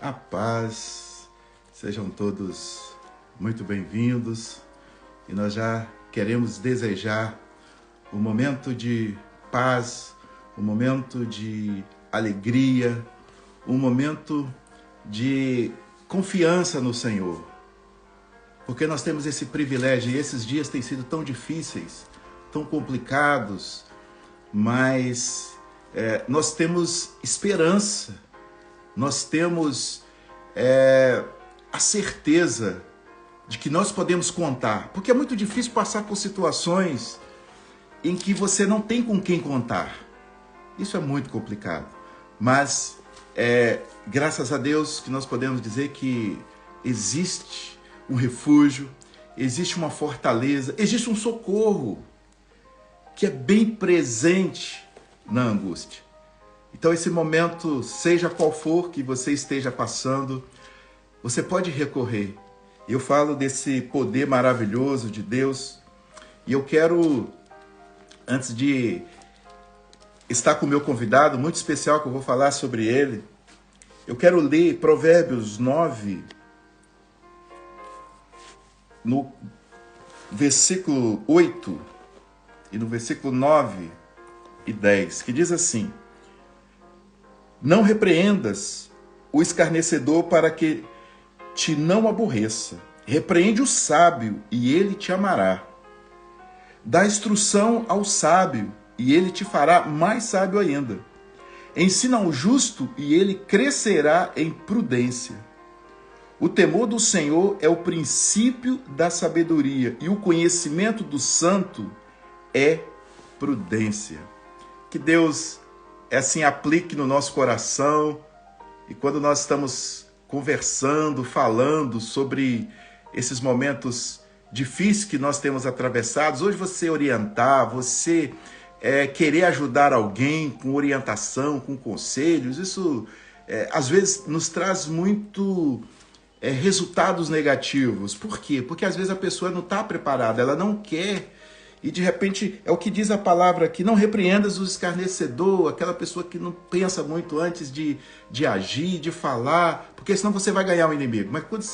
A paz, sejam todos muito bem-vindos e nós já queremos desejar um momento de paz, um momento de alegria, um momento de confiança no Senhor, porque nós temos esse privilégio e esses dias têm sido tão difíceis, tão complicados, mas nós temos esperança. Nós temos a certeza de que nós podemos contar, porque é muito difícil passar por situações em que você não tem com quem contar. Isso é muito complicado, mas graças a Deus que nós podemos dizer que existe um refúgio, existe uma fortaleza, existe um socorro que é bem presente na angústia. Então esse momento, seja qual for que você esteja passando, você pode recorrer. Eu falo desse poder maravilhoso de Deus e eu quero, antes de estar com o meu convidado muito especial que eu vou falar sobre ele, eu quero ler Provérbios 9, no versículo 8 e no versículo 9 e 10, que diz assim: Não repreendas o escarnecedor para que te não aborreça. Repreende o sábio e ele te amará. Dá instrução ao sábio e ele te fará mais sábio ainda. Ensina ao justo e ele crescerá em prudência. O temor do Senhor é o princípio da sabedoria e o conhecimento do santo é prudência. Que Deus assim aplique no nosso coração, e quando nós estamos conversando, falando sobre esses momentos difíceis que nós temos atravessados, hoje você orientar, você querer ajudar alguém com orientação, com conselhos, isso às vezes nos traz muito resultados negativos. Por quê? Porque às vezes a pessoa não está preparada, ela não quer. E de repente, é o que diz a palavra aqui, não repreendas o escarnecedor, aquela pessoa que não pensa muito antes de agir, de falar, porque senão você vai ganhar um inimigo. Mas quando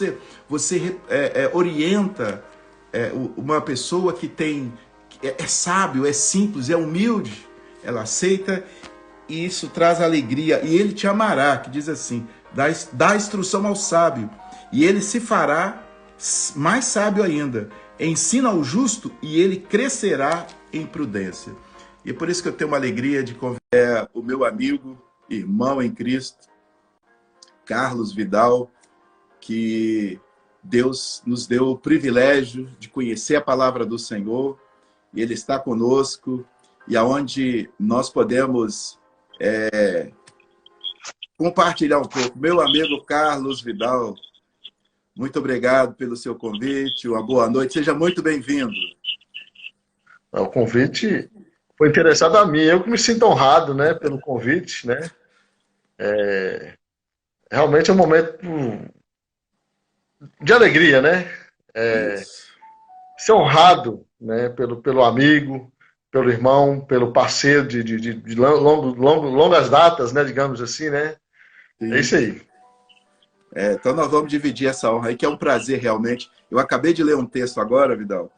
você orienta uma pessoa que é sábio, é simples, é humilde, ela aceita e isso traz alegria. E ele te amará, que diz assim, dá instrução ao sábio e ele se fará mais sábio ainda. Ensina ao justo e ele crescerá em prudência. E é por isso que eu tenho uma alegria de convidar o meu amigo, irmão em Cristo, Carlos Vidal, que Deus nos deu o privilégio de conhecer a palavra do Senhor, e ele está conosco, e aonde nós podemos compartilhar um pouco. Meu amigo Carlos Vidal, muito obrigado pelo seu convite, uma boa noite, seja muito bem-vindo. O convite foi interessado a mim, eu que me sinto honrado, né, pelo convite, né? Realmente é um momento de alegria, né? Ser honrado, né, pelo amigo, pelo irmão, pelo parceiro de longas datas, né, digamos assim, né? Sim. É isso aí. Então nós vamos dividir essa honra aí, que é um prazer realmente. Eu acabei de ler um texto agora, Vidal,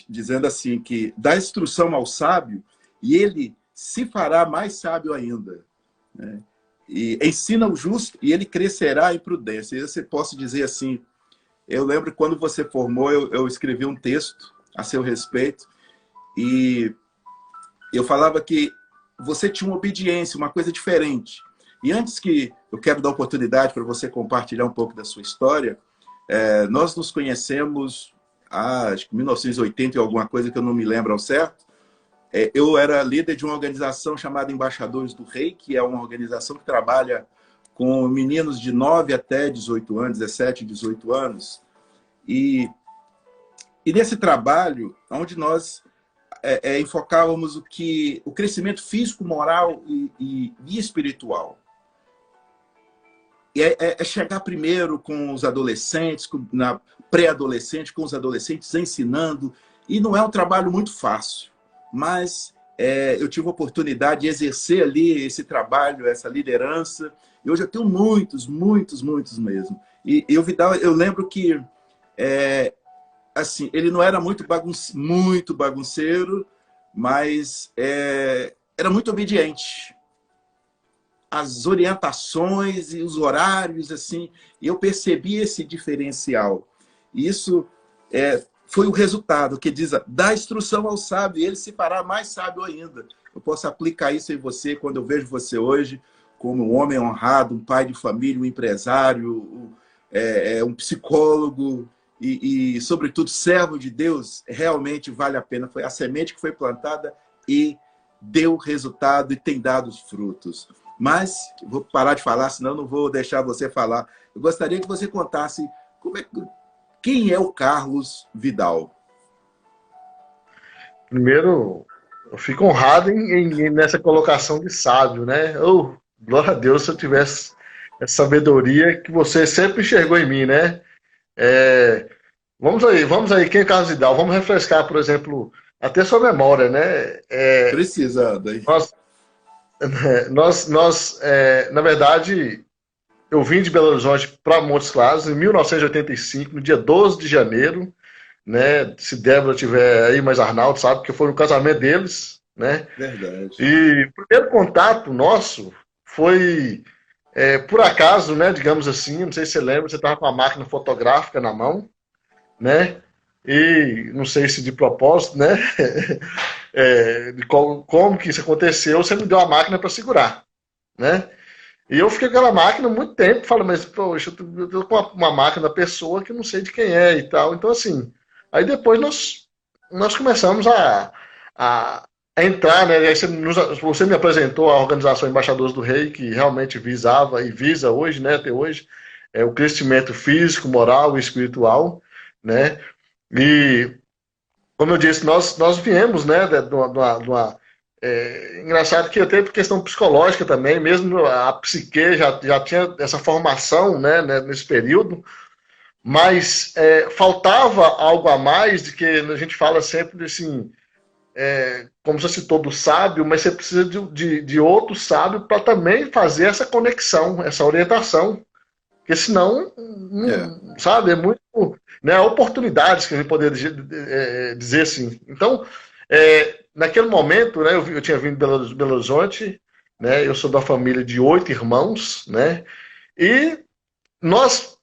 dizendo assim, que dá instrução ao sábio e ele se fará mais sábio ainda, né? E ensina o justo e ele crescerá em prudência. E você posso dizer assim, eu lembro quando você formou, eu escrevi um texto a seu respeito e eu falava que você tinha uma obediência, uma coisa diferente. E antes que eu quero dar oportunidade para você compartilhar um pouco da sua história, nós nos conhecemos acho que 1980 e alguma coisa que eu não me lembro ao certo. Eu era líder de uma organização chamada Embaixadores do Rei, que é uma organização que trabalha com meninos de 9 até 18 anos, 17, 18 anos. E nesse trabalho, onde nós enfocávamos o crescimento físico, moral e espiritual. E chegar primeiro com os adolescentes, na pré-adolescente, com os adolescentes ensinando. E não é um trabalho muito fácil, mas eu tive a oportunidade de exercer ali esse trabalho, essa liderança, e hoje eu tenho muitos, muitos, muitos mesmo. E o Vidal, eu lembro que assim, ele não era muito bagunceiro, mas era muito obediente. As orientações e os horários, assim, e eu percebi esse diferencial. E isso foi o resultado, que diz, dá instrução ao sábio, e ele se fará mais sábio ainda. Eu posso aplicar isso em você quando eu vejo você hoje como um homem honrado, um pai de família, um empresário, um psicólogo e, sobretudo, servo de Deus. Realmente vale a pena. Foi a semente que foi plantada e deu resultado e tem dado os frutos. Mas, vou parar de falar, senão não vou deixar você falar. Eu gostaria que você contasse quem é o Carlos Vidal. Primeiro, eu fico honrado nessa colocação de sábio, né? Glória a Deus se eu tivesse essa sabedoria que você sempre enxergou em mim, né? Vamos aí, quem é Carlos Vidal? Vamos refrescar, por exemplo, até sua memória, né? Precisando, hein? Na verdade, eu vim de Belo Horizonte para Montes Claros em 1985, no dia 12 de janeiro, né? Se Débora tiver aí, mais Arnaldo, sabe, que foi no casamento deles, né? Verdade. E o primeiro contato nosso foi, por acaso, né? Digamos assim, não sei se você lembra, você estava com a máquina fotográfica na mão, né? E não sei se de propósito, né? Como que isso aconteceu, você me deu a máquina para segurar, né? E eu fiquei com aquela máquina muito tempo, falo, mas, poxa, eu tô com uma máquina da pessoa que eu não sei de quem é e tal. Então, assim, aí depois nós começamos a entrar, né? Aí você me apresentou a organização Embaixadores do Rei, que realmente visava e visa hoje, né, até hoje, o crescimento físico, moral e espiritual, né? E, como eu disse, nós viemos, né, de uma engraçado que até por questão psicológica também, mesmo a psique já tinha essa formação, né, nesse período, mas faltava algo a mais de que a gente fala sempre assim, como você citou do sábio, mas você precisa de outro sábio para também fazer essa conexão, essa orientação, porque senão, sabe, é muito, né, oportunidades que a gente poderia dizer assim. Então, naquele momento, né, eu tinha vindo de Belo Horizonte, né, eu sou da família de 8 irmãos, né, e nós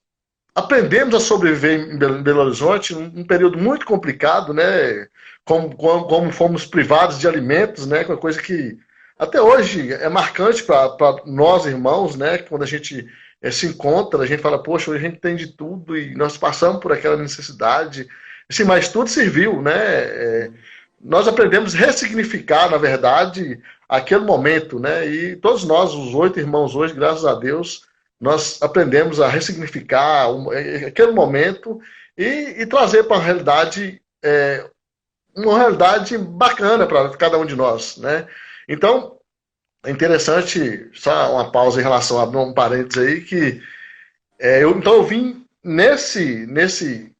aprendemos a sobreviver em Belo Horizonte num período muito complicado, né, como fomos privados de alimentos, né, uma coisa que até hoje é marcante para nós irmãos, né, quando a gente se encontra, a gente fala, poxa, hoje a gente tem de tudo e nós passamos por aquela necessidade, assim, mas tudo serviu, né, nós aprendemos a ressignificar, na verdade, aquele momento, né? E todos nós, os 8 irmãos hoje, graças a Deus, nós aprendemos a ressignificar aquele momento e trazer para a realidade, uma realidade bacana para cada um de nós, né? Então, é interessante, só uma pausa em relação a um parênteses aí, que então eu vim nesse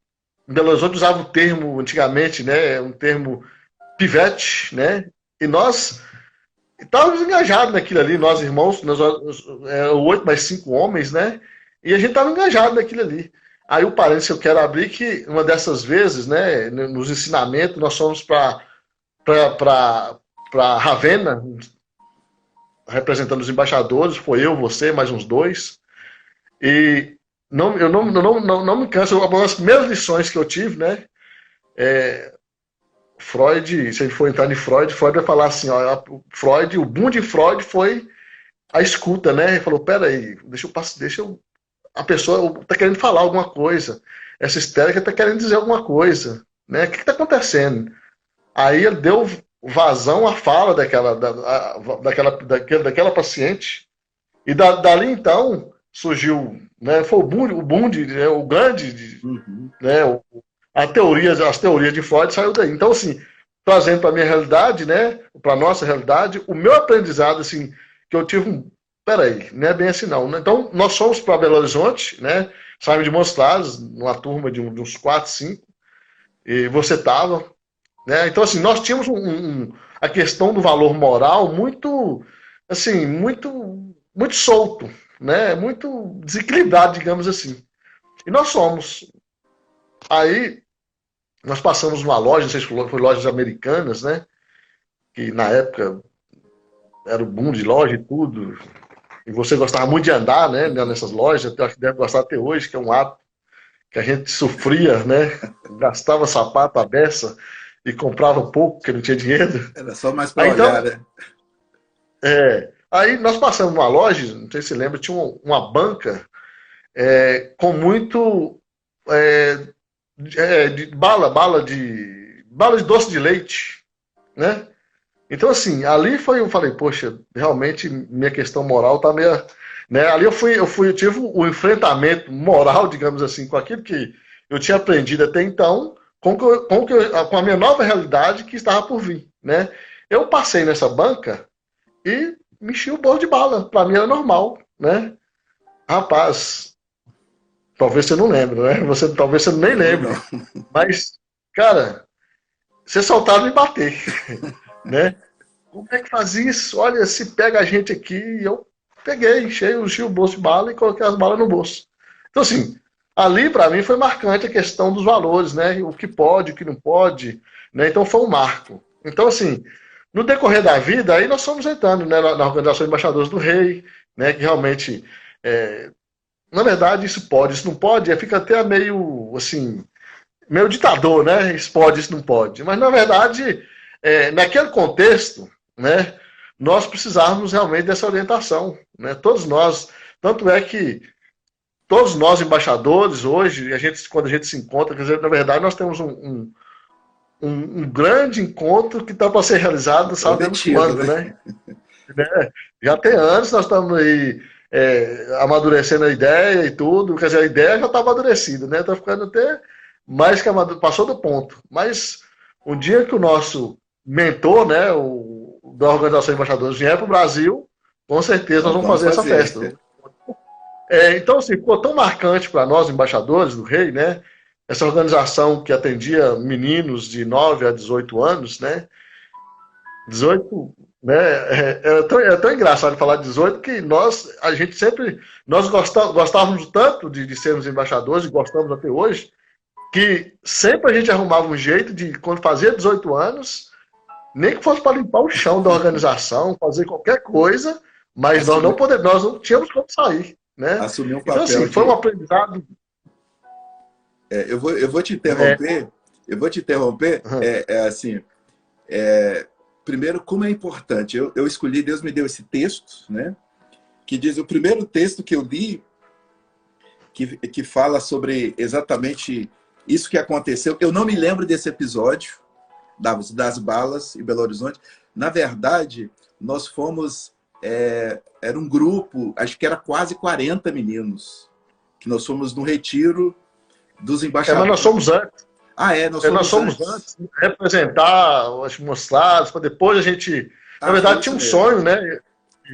Belo Horizonte usava o termo antigamente, né? Um termo pivete, né? E nós estávamos engajados naquilo ali, nós irmãos, nós 8 mais 5 homens, né? E a gente estava engajado naquilo ali. Aí o parênteses que eu quero abrir que uma dessas vezes, né, nos ensinamentos, nós fomos para Ravenna, representando os embaixadores, foi eu, você, mais uns 2. E eu não me canso, uma das primeiras lições que eu tive, né? Freud, se ele for entrar em Freud vai falar assim, ó, o boom de Freud foi a escuta, né? Ele falou, peraí, a pessoa está querendo falar alguma coisa, essa histérica está querendo dizer alguma coisa, né? O que está acontecendo? Aí ele deu vazão à fala daquela paciente, e dali então surgiu, né? Foi o boom o grande, né? As teorias de Freud saiu daí. Então, assim, trazendo para a minha realidade, né, para a nossa realidade, o meu aprendizado, assim, que eu tive peraí, não é bem assim não. Então, nós fomos para Belo Horizonte, né, saímos de Montes Claros, numa turma de uns 4, 5, e você estava, né, então, assim, nós tínhamos a questão do valor moral muito, assim, muito solto, né? Muito desequilibrado, digamos assim. E nós somos. Aí nós passamos numa loja, não sei se foi lojas americanas, né? Que na época era o boom de loja e tudo. E você gostava muito de andar, né? Nessas lojas, eu acho que deve gostar até hoje, que é um ato que a gente sofria, né? Gastava sapato à beça e comprava pouco, porque não tinha dinheiro. Era só mais para Aí, olhar, então, né? aí nós passamos numa loja, não sei se você lembra, tinha uma banca com muito de bala de doce de leite, né? Então, assim, ali foi, eu falei, poxa, realmente minha questão moral tá meio, né? Ali eu tive o enfrentamento moral, digamos assim, com aquilo que eu tinha aprendido até então, com a minha nova realidade que estava por vir, né? Eu passei nessa banca e me enchi o bolo de bala. Para mim era normal, né? Rapaz, talvez você não lembre, né? Talvez você nem Lembro lembre. não. Mas, cara, você soltava e me bater, né? Como é que faz isso? Olha, se pega a gente aqui, e eu peguei, enchi o bolso de bala e coloquei as balas no bolso. Então, assim, ali para mim foi marcante a questão dos valores, né? O que pode, o que não pode, né? Então foi um marco. Então, assim, no decorrer da vida, aí nós fomos entrando, né, na Organização de Embaixadores do Rei, né? Que realmente, na verdade, isso pode, isso não pode, fica até meio, assim, meio ditador, né? Isso pode, isso não pode. Mas, na verdade, naquele contexto, né, nós precisávamos realmente dessa orientação, né? Todos nós, tanto é que todos nós embaixadores hoje, quando a gente se encontra, quer dizer, na verdade, nós temos um grande encontro que está para ser realizado, sabemos Prometido, quando, né? né? Já tem anos, nós estamos aí amadurecendo a ideia e tudo, quer dizer, a ideia já está amadurecida, né? Está ficando até mais que passou do ponto. Mas um dia que o nosso mentor, né, da Organização de Embaixadores vier para o Brasil, com certeza nós Nós vamos vamos fazer essa fazer. festa. Então, assim, ficou tão marcante para nós, embaixadores do Rei, né? Essa organização que atendia meninos de 9 a 18 anos, né? 18, né? É tão engraçado falar 18 que a gente sempre, nós gostávamos tanto de sermos embaixadores e gostamos até hoje, que sempre a gente arrumava um jeito de, quando fazia 18 anos, nem que fosse para limpar o chão da organização, fazer qualquer coisa, mas Assumir, nós não tínhamos como sair, né? assumir um Então, assim, papel foi um de. aprendizado. Eu vou te É, interromper. Eu vou te interromper. Assim, primeiro, como é importante. Eu escolhi, Deus me deu esse texto, né? Que diz o primeiro texto que eu li, que fala sobre exatamente isso que aconteceu. Eu não me lembro desse episódio das balas em Belo Horizonte. Na verdade, nós fomos. Era um grupo, acho que era quase 40 meninos, que nós fomos no retiro dos mas nós embaixadores. somos antes. Nós Nós fomos somos antes. antes, representar, mostrar, para depois a gente. Na Foi verdade, tinha isso um mesmo. sonho, né?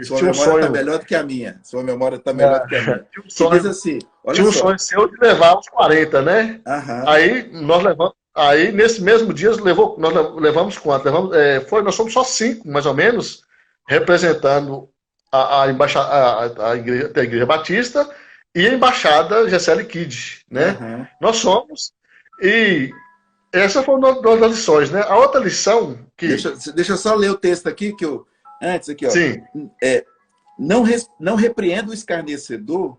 Sua Tinha um memória está sonho. melhor do que a minha. Sua memória está melhor do que a minha. Tinha um Que diz sonho. assim, olha Tinha um só. sonho seu de levar os 40, né? Aham. Aí nós levamos. Aí, nesse mesmo dia, nós levamos quanto? Nós somos só 5, mais ou menos, representando a Igreja Batista e a Embaixada Gessele Kid, né? Aham. Nós somos. E essa foi uma das lições, né? A outra lição que. Deixa eu só ler o texto aqui, que eu. Antes, aqui, ó. Sim, Não repreenda o escarnecedor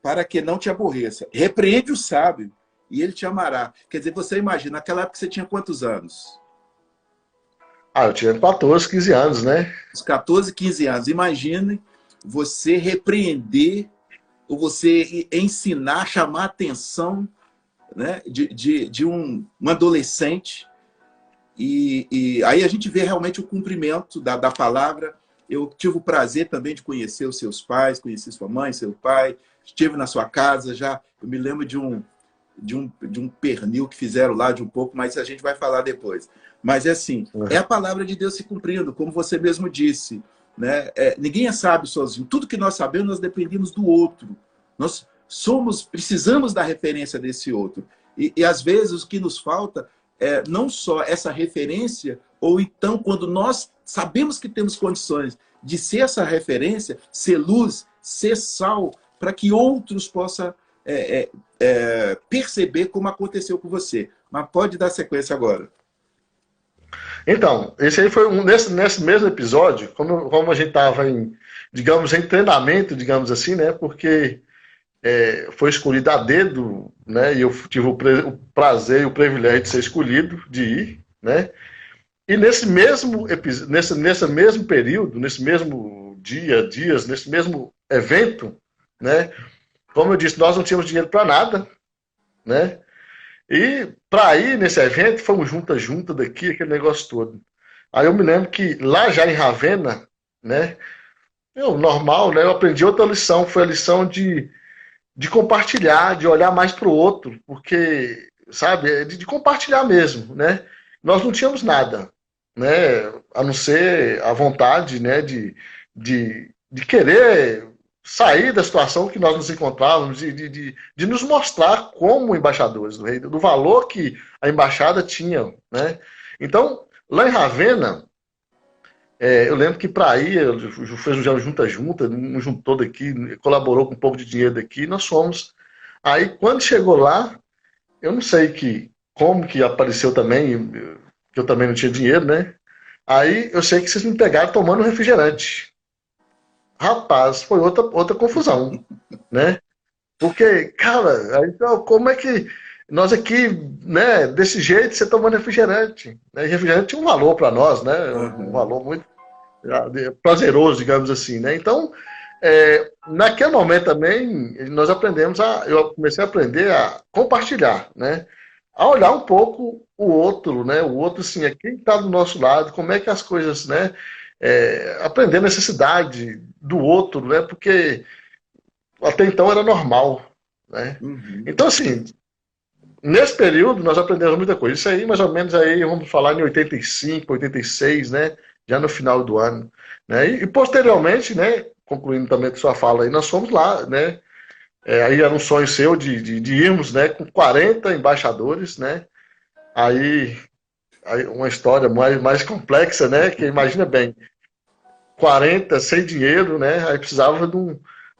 para que não te aborreça. Repreende o sábio e ele te amará. Quer dizer, você imagina, naquela época você tinha quantos anos? eu tinha 14, 15 anos, né? Os 14, 15 anos. Imagine você repreender ou você ensinar, chamar a atenção, né, de um adolescente. E aí a gente vê realmente o cumprimento da palavra. Eu tive o prazer também de conhecer os seus pais, conhecer sua mãe, seu pai. Estive na sua casa já. Eu me lembro de um pernil que fizeram lá, de um pouco, mas a gente vai falar depois. Mas é assim, é a palavra de Deus se cumprindo, como você mesmo disse, né? Ninguém é sábio sozinho. Tudo que nós sabemos, nós dependemos do outro. Nós precisamos da referência desse outro. E às vezes o que nos falta não só essa referência, ou então quando nós sabemos que temos condições de ser essa referência, ser luz, ser sal, para que outros possam perceber como aconteceu com você. Mas pode dar sequência agora. Então, esse aí foi nesse mesmo episódio, como a gente estava digamos, em treinamento, digamos assim, né? Porque foi escolhido a dedo, né? E eu tive o prazer e o privilégio de ser escolhido, de ir, né? E nesse mesmo período, nesse mesmo dias, nesse mesmo evento, né? Como eu disse, nós não tínhamos dinheiro para nada, né? E para ir nesse evento, fomos junta daqui, aquele negócio todo. Aí eu me lembro que lá já em Ravenna, né? Normal, né? Eu aprendi outra lição, foi a lição de compartilhar, de olhar mais para o outro, porque, sabe, de compartilhar mesmo, né? Nós não tínhamos nada, né? A não ser a vontade, né? De querer sair da situação que nós nos encontrávamos, de nos mostrar como embaixadores do rei, do valor que a embaixada tinha, né? Então, lá em Ravenna, eu lembro que para ir, fez um junta, um juntou daqui, colaborou com um pouco de dinheiro daqui, e nós fomos. Aí, quando chegou lá, eu não sei como que apareceu também, que eu também não tinha dinheiro, né? Aí, eu sei que vocês me pegaram tomando refrigerante. Rapaz, foi outra confusão, né? Porque, cara, aí, então, como é que nós aqui, né, desse jeito, você tomando refrigerante? Né? E refrigerante tinha um valor para nós, né? Um valor muito prazeroso, digamos assim, né? Então, naquele momento também, eu comecei a aprender a compartilhar, né? A olhar um pouco o outro, né? O outro, assim, é quem está do nosso lado, como é que as coisas, né? Aprender a necessidade do outro, né? Porque até então era normal, né? Uhum. Então, assim, nesse período nós aprendemos muita coisa. Isso aí, mais ou menos, aí vamos falar em 85, 86, né? Já no final do ano. Né? E posteriormente, né? Concluindo também com sua fala aí, nós fomos lá, né? Aí era um sonho seu de irmos, né? Com 40 embaixadores, né? Aí uma história mais complexa, né? Que imagina bem, 40 sem dinheiro, né? Aí precisava de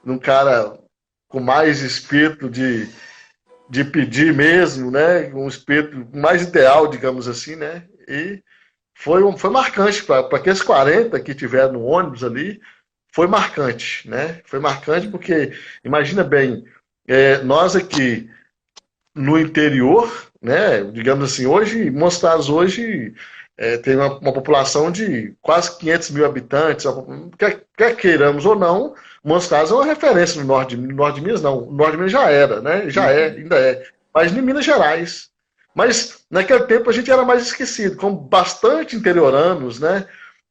um cara com mais espírito de pedir mesmo, né? Um espírito mais ideal, digamos assim, né? E foi marcante para aqueles 40 que tiveram no ônibus ali, foi marcante, né? Foi marcante porque, imagina bem, nós aqui no interior, né? Digamos assim, hoje, Monstros hoje tem uma população de quase 500 mil habitantes, quer queiramos ou não, Monstros é uma referência no norte de Minas, não, o norte de Minas já era, né? Ainda é, mas em Minas Gerais. Mas naquele tempo a gente era mais esquecido, como bastante interioranos, né?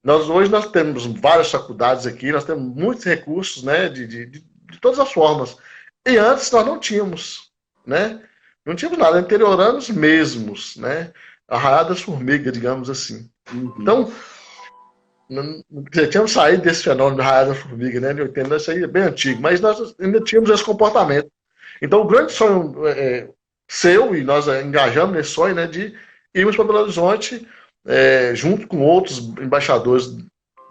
Hoje nós temos várias faculdades aqui, nós temos muitos recursos, né? De todas as formas. E antes nós não tínhamos, né? Não tínhamos nada, interioranos mesmos, né? Arraial das Formigas, digamos assim. Uhum. Então, já tínhamos saído desse fenômeno da Arraial da Formiga, né? De 80, isso aí é bem antigo, mas nós ainda tínhamos esse comportamento. Então, o grande sonho seu, e nós engajamos nesse sonho, né? De irmos para Belo Horizonte, junto com outros embaixadores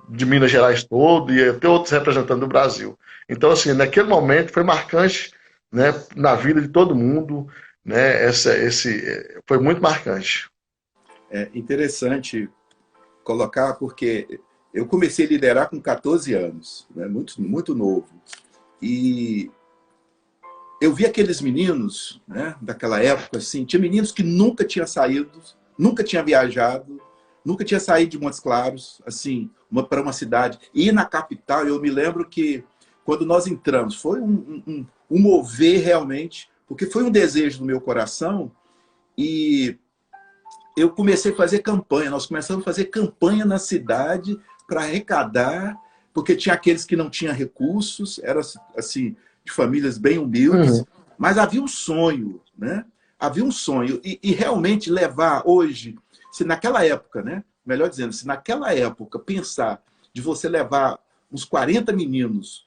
de Minas Gerais todo e até outros representantes do Brasil. Então, assim, naquele momento foi marcante, né? Na vida de todo mundo, né? Foi muito marcante. É interessante colocar, porque eu comecei a liderar com 14 anos, né? Muito novo. E eu vi aqueles meninos, né, daquela época, assim, tinha meninos que nunca tinham saído, nunca tinham viajado, nunca tinha saído de Montes Claros, assim, para uma cidade. E na capital, eu me lembro que quando nós entramos, foi um mover realmente, porque foi um desejo do meu coração, e eu comecei a fazer campanha, nós começamos a fazer campanha na cidade para arrecadar, porque tinha aqueles que não tinham recursos, eram assim, de famílias bem humildes, mas havia um sonho, né? Havia um sonho, e realmente levar hoje, se naquela época, né? Melhor dizendo, se naquela época pensar de você levar uns 40 meninos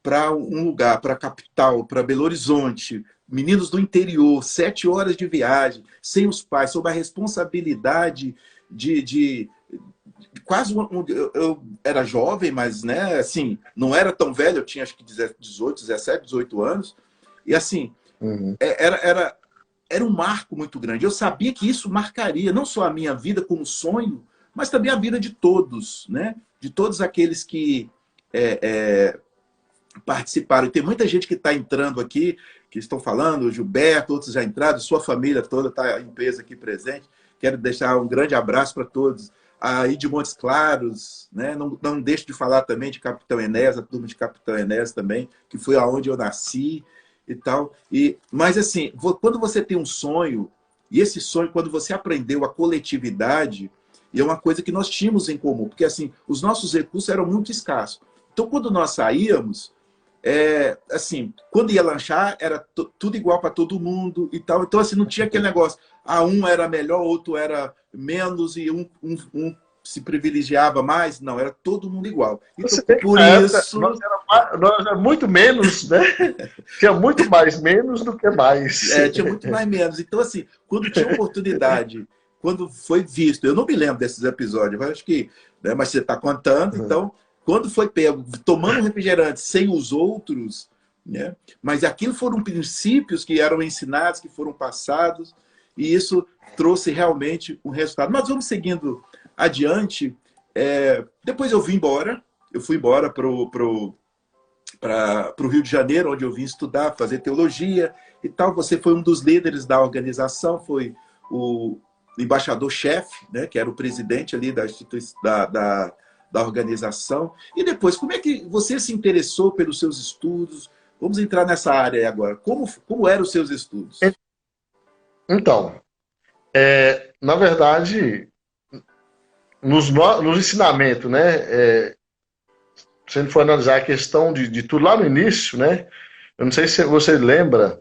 para um lugar, para a capital, para Belo Horizonte, meninos do interior, 7 horas de viagem, sem os pais, sob a responsabilidade de quase eu era jovem, mas né, assim, não era tão velho, eu tinha acho que 17, 18 anos, e assim, era um marco muito grande. Eu sabia que isso marcaria não só a minha vida como sonho, mas também a vida de todos, né? De todos aqueles que participaram. E tem muita gente que está entrando aqui, que estão falando, o Gilberto, outros já entraram, sua família toda está em peso aqui presente. Quero deixar um grande abraço para todos. Aí de Montes Claros, né? Não deixo de falar também de Capitão Enéas, a turma de Capitão Enéas também, que foi aonde eu nasci e tal. Mas assim, quando você tem um sonho, e esse sonho, quando você aprendeu a coletividade, e é uma coisa que nós tínhamos em comum, porque assim, os nossos recursos eram muito escassos. Então, quando nós saíamos, assim, quando ia lanchar, era tudo igual para todo mundo e tal. Então, assim, não tinha aquele negócio, um era melhor, outro era menos, e um se privilegiava mais. Não, era todo mundo igual. Então, por isso... Nós era muito menos, né? Tinha muito mais menos do que mais. Tinha muito mais menos. Então, assim, quando tinha oportunidade, quando foi visto, eu não me lembro desses episódios, eu acho que, né, mas você está contando, então... Quando foi pego, tomando refrigerante sem os outros, né? Mas aquilo foram princípios que eram ensinados, que foram passados, e isso trouxe realmente um resultado. Mas vamos seguindo adiante. Depois eu fui embora para o Rio de Janeiro, onde eu vim estudar, fazer teologia e tal. Você foi um dos líderes da organização, foi o embaixador-chefe, né? Que era o presidente ali da instituição, da organização. E depois, como é que você se interessou pelos seus estudos? Vamos entrar nessa área aí agora. Como eram os seus estudos? Então, na verdade, nos ensinamentos, né? Se a gente for analisar a questão de tudo lá no início, né? Eu não sei se você lembra,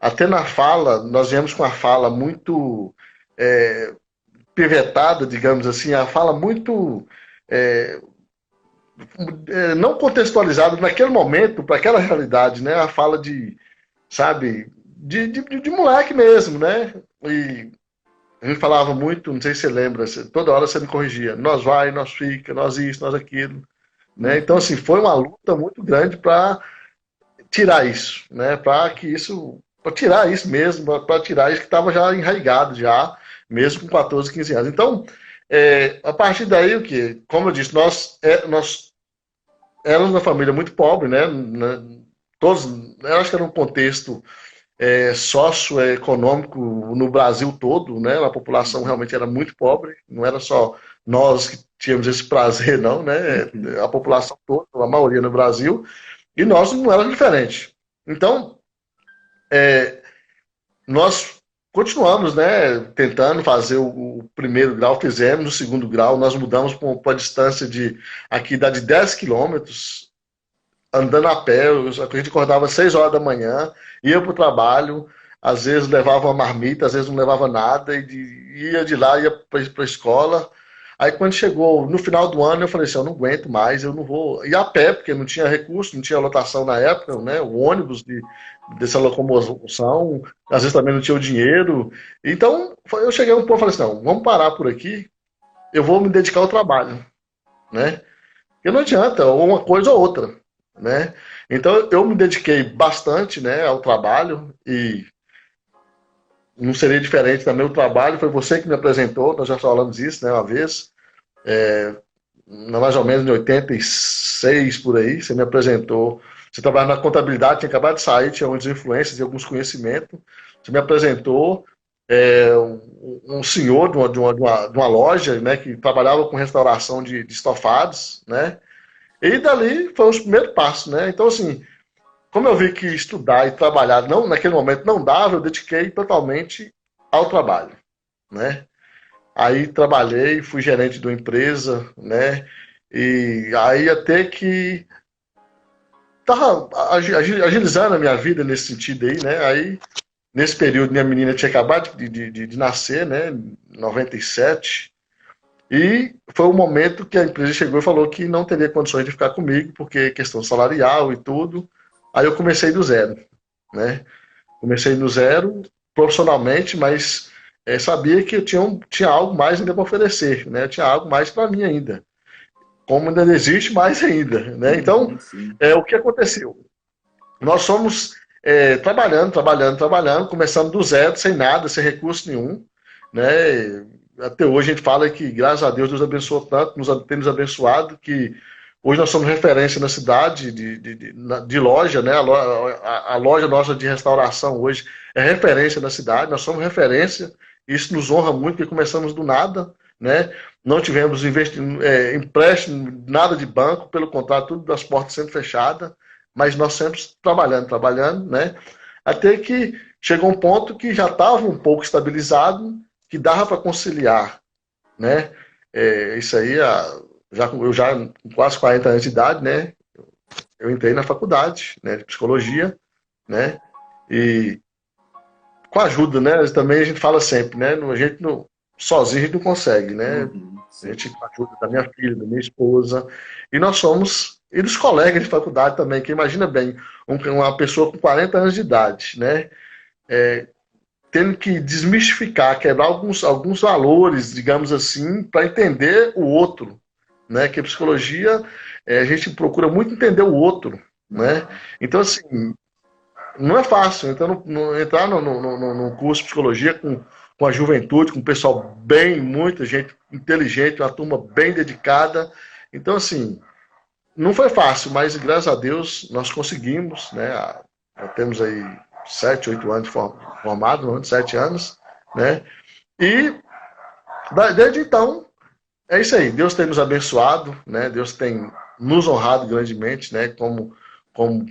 até na fala, nós viemos com uma fala muito pivetada, digamos assim, a fala muito... não contextualizado naquele momento, para aquela realidade, né? A fala sabe, de moleque mesmo, né? E a gente falava muito, não sei se você lembra, toda hora você me corrigia, nós vai, nós fica, nós isso, nós aquilo, né? Então, assim, foi uma luta muito grande para tirar isso, né? Para tirar isso mesmo, para tirar isso que estava já enraizado, já, mesmo com 14, 15 anos. Então, a partir daí, o que? Como eu disse, nós éramos uma família muito pobre, né? Todos, eu acho que era um contexto socioeconômico no Brasil todo, né? A população realmente era muito pobre, não era só nós que tínhamos esse prazer, não, né? A população toda, a maioria no Brasil, e nós não éramos diferente. Então, nós continuamos, né, tentando fazer o primeiro grau, fizemos o segundo grau, nós mudamos para a distância aqui dá de 10 quilômetros, andando a pé. A gente acordava às 6 horas da manhã, ia para o trabalho, às vezes levava uma marmita, às vezes não levava nada, ia de lá, ia para a escola. Aí quando chegou no final do ano, eu falei assim, eu não aguento mais, eu não vou ir a pé, porque não tinha recurso, não tinha lotação na época, né? O ônibus dessa locomoção, às vezes também não tinha o dinheiro. Então eu cheguei um pouco e falei assim, não, vamos parar por aqui, eu vou me dedicar ao trabalho, né? Porque não adianta, ou uma coisa ou outra, né? Então eu me dediquei bastante, né, ao trabalho, e não seria diferente também. O trabalho foi você que me apresentou, nós já falamos isso, né, uma vez, mais ou menos em 86 por aí, você me apresentou. Você trabalhava na contabilidade, tinha acabado de sair, tinha algumas influências e alguns conhecimentos. Você me apresentou um senhor de uma loja, né, que trabalhava com restauração de estofados, né? E dali foi os primeiros passos, né? Então, assim, como eu vi que estudar e trabalhar naquele momento não dava, eu dediquei totalmente ao trabalho, né? Aí trabalhei, fui gerente de uma empresa, né? E aí até que tava agilizando a minha vida nesse sentido aí, né? Aí, nesse período, minha menina tinha acabado de nascer, né? Em 97. E foi o momento que a empresa chegou e falou que não teria condições de ficar comigo, porque questão salarial e tudo. Aí eu comecei do zero, né? Comecei no zero, profissionalmente, mas sabia que eu tinha algo mais ainda para oferecer, né? Eu tinha algo mais para mim ainda. Como ainda existe mais ainda, né? Então, Sim. o que aconteceu? Nós fomos trabalhando, começando do zero, sem nada, sem recurso nenhum, né? Até hoje a gente fala que, graças a Deus, Deus abençoou tanto, tem nos abençoado, que hoje nós somos referência na cidade de loja, né? A loja nossa de restauração hoje é referência na cidade, nós somos referência, isso nos honra muito, porque começamos do nada, né? Não tivemos empréstimo, nada de banco, pelo contrário, tudo das portas sempre fechadas, mas nós sempre trabalhando, né? Até que chegou um ponto que já estava um pouco estabilizado, que dava para conciliar, né? Isso aí, eu já com quase 40 anos de idade, né? Eu entrei na faculdade, né, de psicologia, né? E com a ajuda, né? Também a gente fala sempre, né? A gente não, sozinho a gente não consegue, né? A Sim. gente com a ajuda da minha filha, da minha esposa, e nós somos, e dos colegas de faculdade também, que imagina bem, uma pessoa com 40 anos de idade, né? Tendo que desmistificar, quebrar alguns valores, digamos assim, para entender o outro, né? Que a psicologia, a gente procura muito entender o outro, né? Então, assim, não é fácil. Então, entrar no curso de psicologia com a juventude, com o pessoal bem, muita gente inteligente, uma turma bem dedicada. Então, assim, não foi fácil, mas graças a Deus nós conseguimos, né? Já temos aí 7, 8 anos formados, 7 anos, né? E desde então, é isso aí. Deus tem nos abençoado, né? Deus tem nos honrado grandemente, né? Como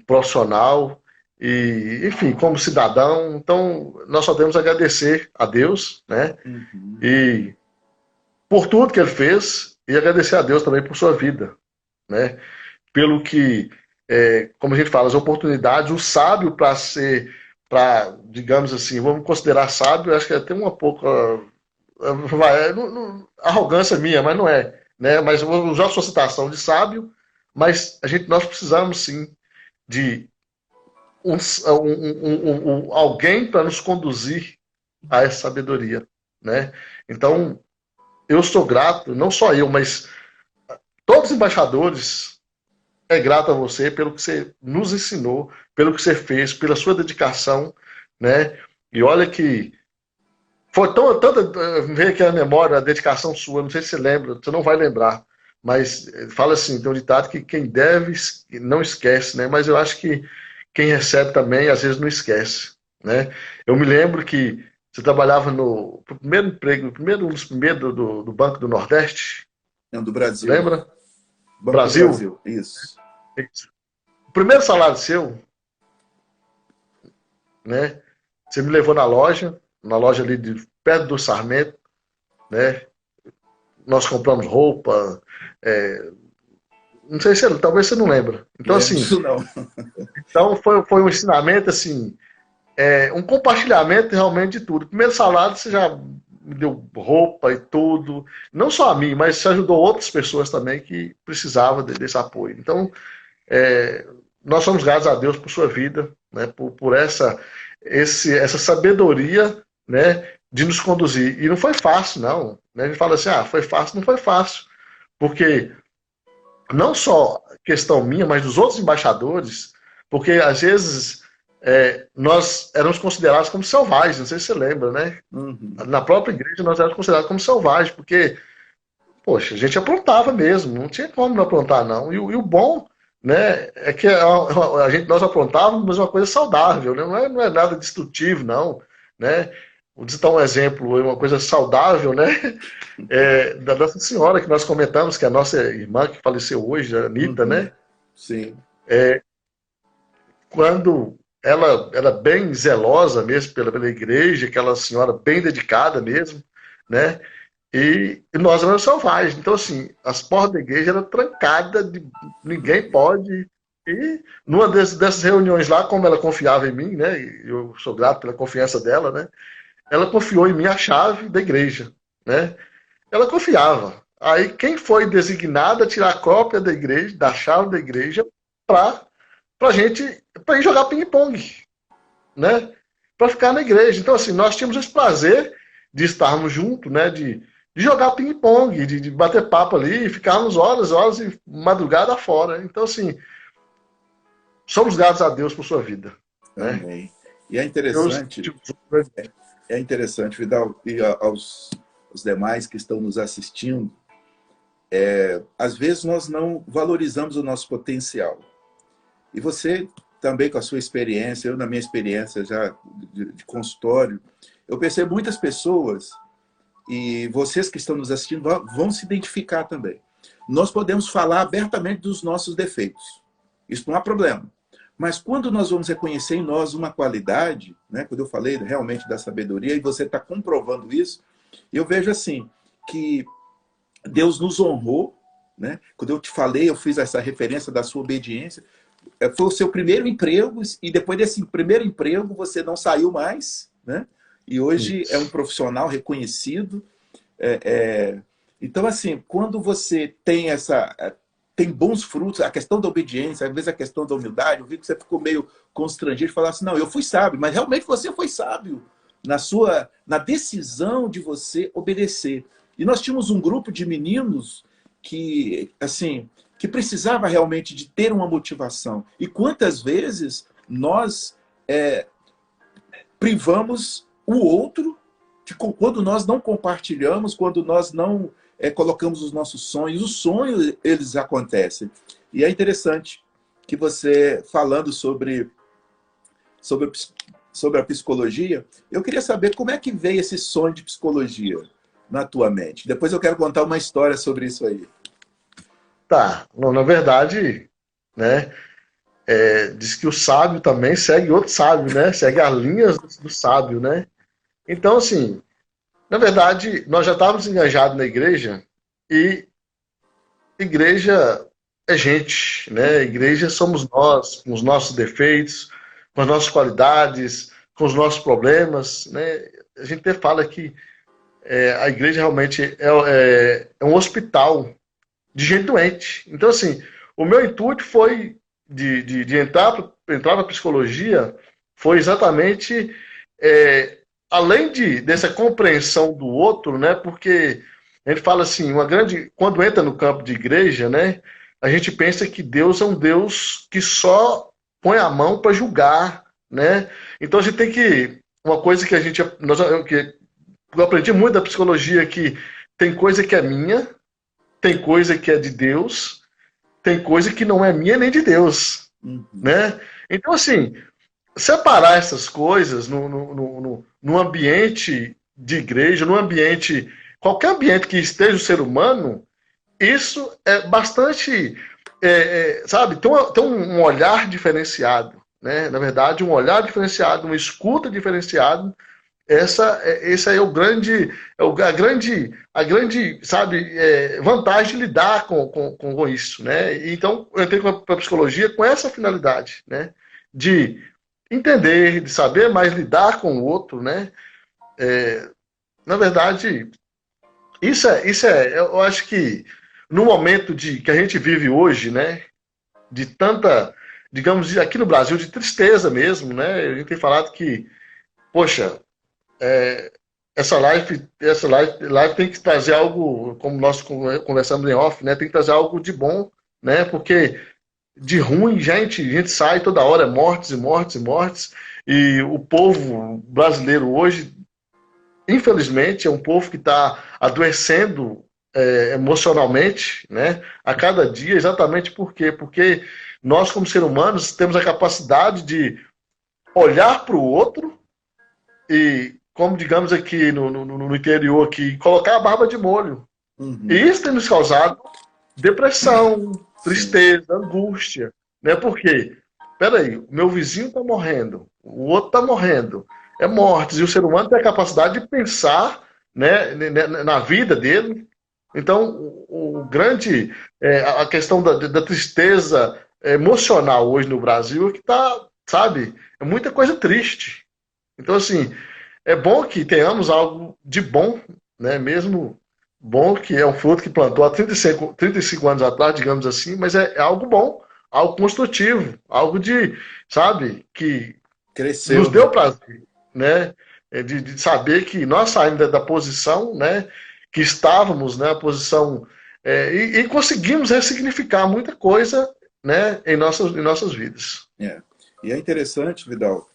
profissional e, enfim, como cidadão. Então, nós só temos a agradecer a Deus, né? Uhum. E por tudo que Ele fez e agradecer a Deus também por sua vida, né? Pelo que, como a gente fala, as oportunidades, o sábio digamos assim, vamos considerar sábio, acho que é até uma pouca arrogância minha, mas não é, né? Mas eu vou usar a sua citação de sábio, mas nós precisamos sim de alguém para nos conduzir a essa sabedoria, né? Então, eu sou grato, não só eu, mas todos os embaixadores é grato a você pelo que você nos ensinou, pelo que você fez, pela sua dedicação, né? E olha que foi tanta, veio aqui a memória, a dedicação sua, não sei se você lembra, você não vai lembrar, mas fala assim, tem um ditado que quem deve não esquece, né? Mas eu acho que quem recebe também, às vezes, não esquece, né? Eu me lembro que você trabalhava no primeiro emprego, um dos primeiros do Banco do Nordeste, Não, do Brasil. lembra? Banco do Brasil. Brasil, isso. O primeiro salário seu, né? Você me levou na loja ali de perto do Sarmento, né? Nós compramos roupa, é, não sei se talvez você não lembra. Então, Lembro assim, disso não. então foi um ensinamento, assim, um compartilhamento realmente de tudo. Primeiro salário, você já me deu roupa e tudo, não só a mim, mas você ajudou outras pessoas também que precisavam desse apoio. Então, nós somos gratos a Deus por sua vida, né, por essa sabedoria, né, de nos conduzir. E não foi fácil, não. Né? A gente fala assim, foi fácil, não foi fácil. Porque não só questão minha, mas dos outros embaixadores, porque às vezes nós éramos considerados como selvagens, não sei se você lembra, né? Uhum. Na própria igreja nós éramos considerados como selvagens, porque, poxa, a gente aprontava mesmo, não tinha como não aprontar, não. E o bom, né, é que nós aprontávamos, mas uma coisa saudável, né? Não é nada destrutivo, não, né? Vou citar um exemplo, uma coisa saudável, né? Da Nossa Senhora, que nós comentamos, que é a nossa irmã que faleceu hoje, a Anitta, Uhum. né? Sim. Quando ela era bem zelosa mesmo pela igreja, aquela senhora bem dedicada mesmo, né? E nós éramos selvagens. Então, assim, as portas da igreja eram trancadas, ninguém pode. E numa dessas reuniões lá, como ela confiava em mim, né? Eu sou grato pela confiança dela, né? Ela confiou em mim a chave da igreja, né? Ela confiava. Aí quem foi designado a tirar a cópia da igreja, da chave da igreja, para gente, para ir jogar ping-pong, né? para ficar na igreja. Então, assim, nós tínhamos esse prazer de estarmos juntos, né? De jogar ping-pong, de bater papo ali, e ficarmos horas, horas e madrugada fora. Então, assim, somos gratos a Deus por sua vida. Né? Amém. E é interessante, Vidal, e aos demais que estão nos assistindo, às vezes nós não valorizamos o nosso potencial. E você também, com a sua experiência, eu na minha experiência já de consultório, eu percebo muitas pessoas, e vocês que estão nos assistindo vão se identificar também. Nós podemos falar abertamente dos nossos defeitos. Isso não há problema. Mas quando nós vamos reconhecer em nós uma qualidade, né, quando eu falei realmente da sabedoria, e você está comprovando isso, eu vejo assim, que Deus nos honrou, né? Quando eu te falei, eu fiz essa referência da sua obediência, foi o seu primeiro emprego, e depois desse primeiro emprego você não saiu mais, né? E hoje é um profissional reconhecido. Então, assim, quando você tem bons frutos, a questão da obediência, às vezes a questão da humildade, eu vi que você ficou meio constrangido de falar assim, não, eu fui sábio, mas realmente você foi sábio na decisão de você obedecer. E nós tínhamos um grupo de meninos que, assim, que precisava realmente de ter uma motivação. E quantas vezes nós privamos o outro, quando nós não compartilhamos, quando nós não colocamos os nossos sonhos, eles acontecem. E é interessante que você, falando sobre a psicologia, eu queria saber como é que veio esse sonho de psicologia na tua mente. Depois eu quero contar uma história sobre isso aí. Tá, não, na verdade, né, diz que o sábio também segue outro sábio, né? Segue as linhas do sábio, né? Então, assim, na verdade, nós já estávamos engajados na igreja, e igreja é gente, né? Igreja somos nós, com os nossos defeitos, com as nossas qualidades, com os nossos problemas, né? A gente até fala que a igreja realmente é um hospital de gente doente. Então, assim, o meu intuito foi de entrar para a psicologia, foi exatamente além dessa compreensão do outro, né? Porque a gente fala assim, quando entra no campo de igreja, né? A gente pensa que Deus é um Deus que só põe a mão para julgar, né? Então a gente tem uma coisa que eu aprendi muito da psicologia, que tem coisa que é minha, tem coisa que é de Deus, tem coisa que não é minha nem de Deus, né? Então, assim, separar essas coisas no ambiente de igreja, qualquer ambiente que esteja o ser humano, isso é bastante, sabe, tem um olhar diferenciado, né? Na verdade, um olhar diferenciado, uma escuta diferenciada. Essa é a grande, sabe, vantagem de lidar com isso, né? Então, eu entrei para a psicologia com essa finalidade, né? De entender, de saber mais lidar com o outro, né? Na verdade, eu acho que no momento que a gente vive hoje, né? De tanta, digamos, aqui no Brasil, de tristeza mesmo, né? A gente tem falado que, poxa, essa live tem que trazer algo, como nós conversamos em off, né? Tem que trazer algo de bom, né? Porque de ruim, a gente sai toda hora, mortes e mortes e mortes, e o povo brasileiro hoje, infelizmente, é um povo que está adoecendo emocionalmente, né? A cada dia, exatamente por quê? Porque nós, como seres humanos, temos a capacidade de olhar para o outro e, como digamos aqui no interior, aqui, colocar a barba de molho. E isso tem nos causado depressão, tristeza, angústia, né? Porque, peraí, o meu vizinho está morrendo, o outro está morrendo, é mortes, e o ser humano tem a capacidade de pensar, né, na vida dele. Então, a questão da tristeza emocional hoje no Brasil é que está, sabe, é muita coisa triste. Então, assim, é bom que tenhamos algo de bom, né? Mesmo bom, que é um fruto que plantou há 35 anos atrás, digamos assim, mas é algo bom, algo construtivo, algo sabe, que cresceu, nos deu prazer, né, de saber que nós saímos da posição, né, que estávamos, né, a posição, e conseguimos ressignificar muita coisa, né, em nossas vidas. E é interessante, Vidal,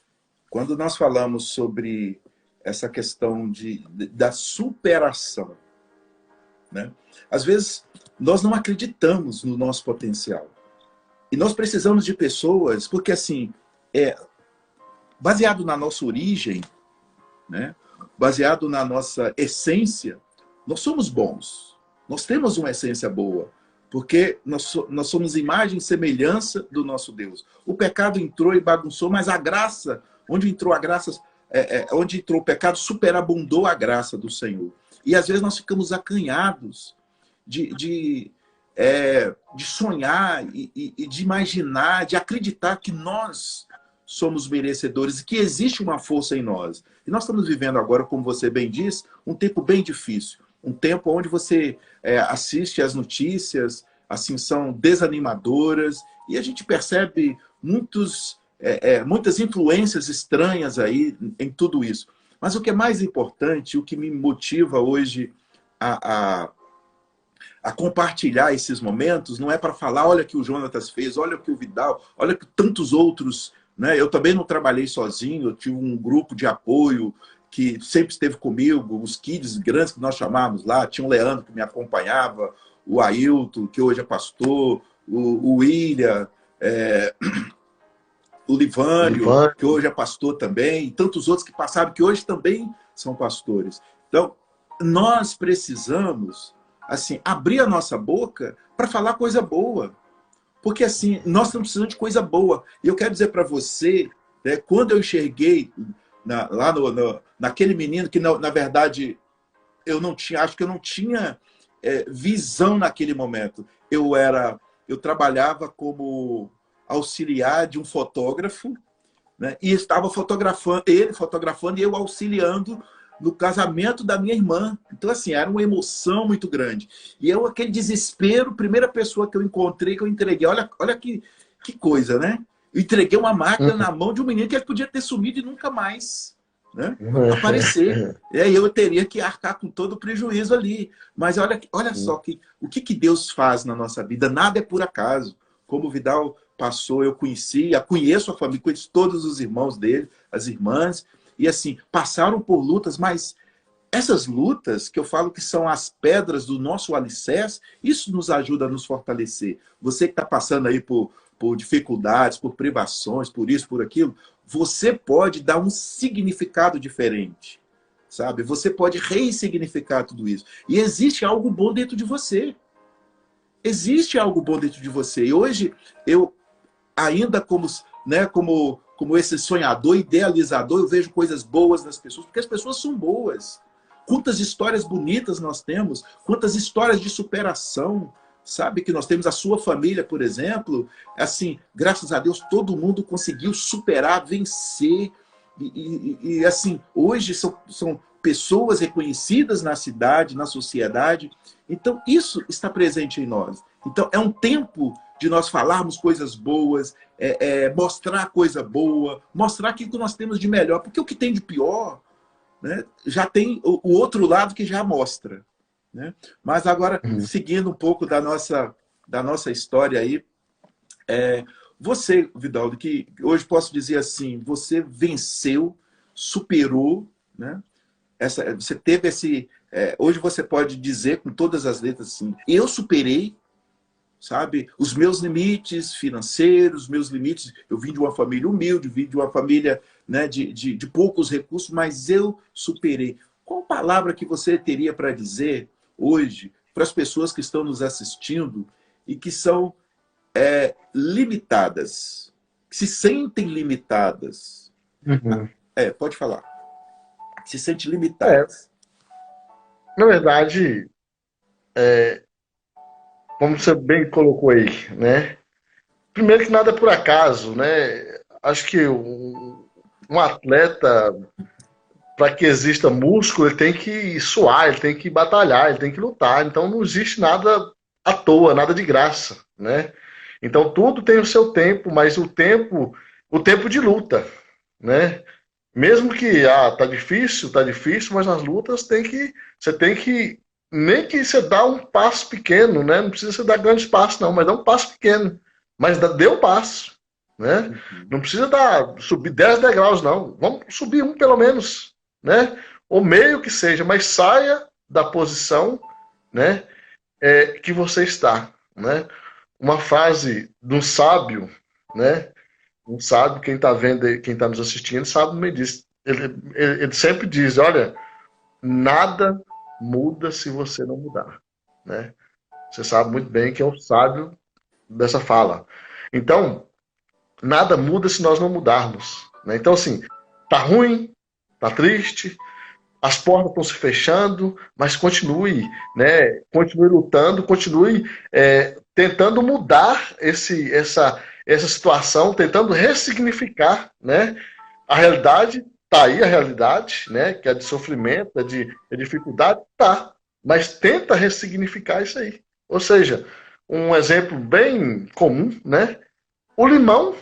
quando nós falamos sobre essa questão da superação, né? Às vezes, nós não acreditamos no nosso potencial. E nós precisamos de pessoas, porque assim, baseado na nossa origem, né? Baseado na nossa essência, nós somos bons. Nós temos uma essência boa, porque nós somos imagem e semelhança do nosso Deus. O pecado entrou e bagunçou, mas a graça, onde entrou a graça, onde entrou o pecado, superabundou a graça do Senhor. E às vezes nós ficamos acanhados de sonhar e de imaginar, de acreditar que nós somos merecedores e que existe uma força em nós. E nós estamos vivendo agora, como você bem diz, um tempo bem difícil. Um tempo onde você assiste as notícias, assim, são desanimadoras, e a gente percebe muitas influências estranhas aí em tudo isso. Mas o que é mais importante, o que me motiva hoje a compartilhar esses momentos, não é para falar, olha o que o Jonatas fez, olha o que o Vidal, olha que tantos outros, né? Eu também não trabalhei sozinho, eu tive um grupo de apoio que sempre esteve comigo, os kids grandes que nós chamávamos lá, tinha o Leandro que me acompanhava, o Ailton, que hoje é pastor, o William, o Livânio, que hoje é pastor também, e tantos outros que passaram, que hoje também são pastores. Então, nós precisamos, assim, abrir a nossa boca para falar coisa boa. Porque, assim, nós estamos precisando de coisa boa. E eu quero dizer para você, né, quando eu enxerguei lá naquele menino que, na verdade, acho que eu não tinha visão naquele momento. Eu trabalhava como auxiliar de um fotógrafo, né, e estava ele fotografando e eu auxiliando no casamento da minha irmã. Então, assim, era uma emoção muito grande. E aquele desespero, primeira pessoa que eu encontrei, que eu entreguei, olha que coisa, né? Eu entreguei uma máquina na mão de um menino que ele podia ter sumido e nunca mais, né, aparecer. E aí eu teria que arcar com todo o prejuízo ali. Mas olha só o que Deus faz na nossa vida. Nada é por acaso. Como o Vidal passou, eu conheço a família, conheço todos os irmãos dele, as irmãs, e assim, passaram por lutas, mas essas lutas, que eu falo que são as pedras do nosso alicerce, isso nos ajuda a nos fortalecer. Você que está passando aí por dificuldades, por privações, por isso, por aquilo, você pode dar um significado diferente, sabe? Você pode ressignificar tudo isso. E existe algo bom dentro de você. Existe algo bom dentro de você. E hoje, eu ainda como esse sonhador, idealizador, eu vejo coisas boas nas pessoas, porque as pessoas são boas. Quantas histórias bonitas nós temos, quantas histórias de superação, sabe? Que nós temos a sua família, por exemplo, assim, graças a Deus, todo mundo conseguiu superar, vencer, e assim, hoje são pessoas reconhecidas na cidade, na sociedade. Então, isso está presente em nós. Então, é um tempo de nós falarmos coisas boas, mostrar coisa boa, mostrar aquilo que nós temos de melhor. Porque o que tem de pior, né, já tem o outro lado que já mostra. Né? Mas agora, seguindo um pouco da nossa história aí, você, Vidaldo, que hoje posso dizer assim, você venceu, superou, né? Você teve esse... hoje você pode dizer com todas as letras assim, eu superei, sabe, os meus limites financeiros, meus limites... Eu vim de uma família humilde, vim de uma família, né, de poucos recursos, mas eu superei. Qual palavra que você teria para dizer hoje para as pessoas que estão nos assistindo e que são limitadas, que se sentem limitadas? Pode falar. Se sente limitadas. Na verdade, como você bem colocou aí, né? Primeiro que nada é por acaso, né? Acho que um atleta, para que exista músculo, ele tem que suar, ele tem que batalhar, ele tem que lutar. Então não existe nada à toa, nada de graça, né? Então tudo tem o seu tempo, mas o tempo de luta, né? Mesmo que, tá difícil, mas nas lutas você tem que, nem que você dá um passo pequeno, né? Não precisa você dar grandes passos, não, mas dá um passo pequeno. Mas dê um passo, né? Uhum. Não precisa subir 10 degraus, não. Vamos subir um pelo menos, né? Ou meio que seja, mas saia da posição, né? Que você está, né? Uma frase de um sábio, né? Um sábio, quem está vendo, quem está nos assistindo, sabe me diz. Ele sempre diz, olha, nada muda se você não mudar, né? Você sabe muito bem que é o sábio dessa fala. Então, nada muda se nós não mudarmos, né? Então, assim, tá ruim, tá triste, as portas estão se fechando, mas continue, né? Continue lutando, continue tentando mudar essa situação, tentando ressignificar, né? A realidade tá aí, a realidade, né? Que é de sofrimento, é de dificuldade, tá. Mas tenta ressignificar isso aí. Ou seja, um exemplo bem comum, né? O limão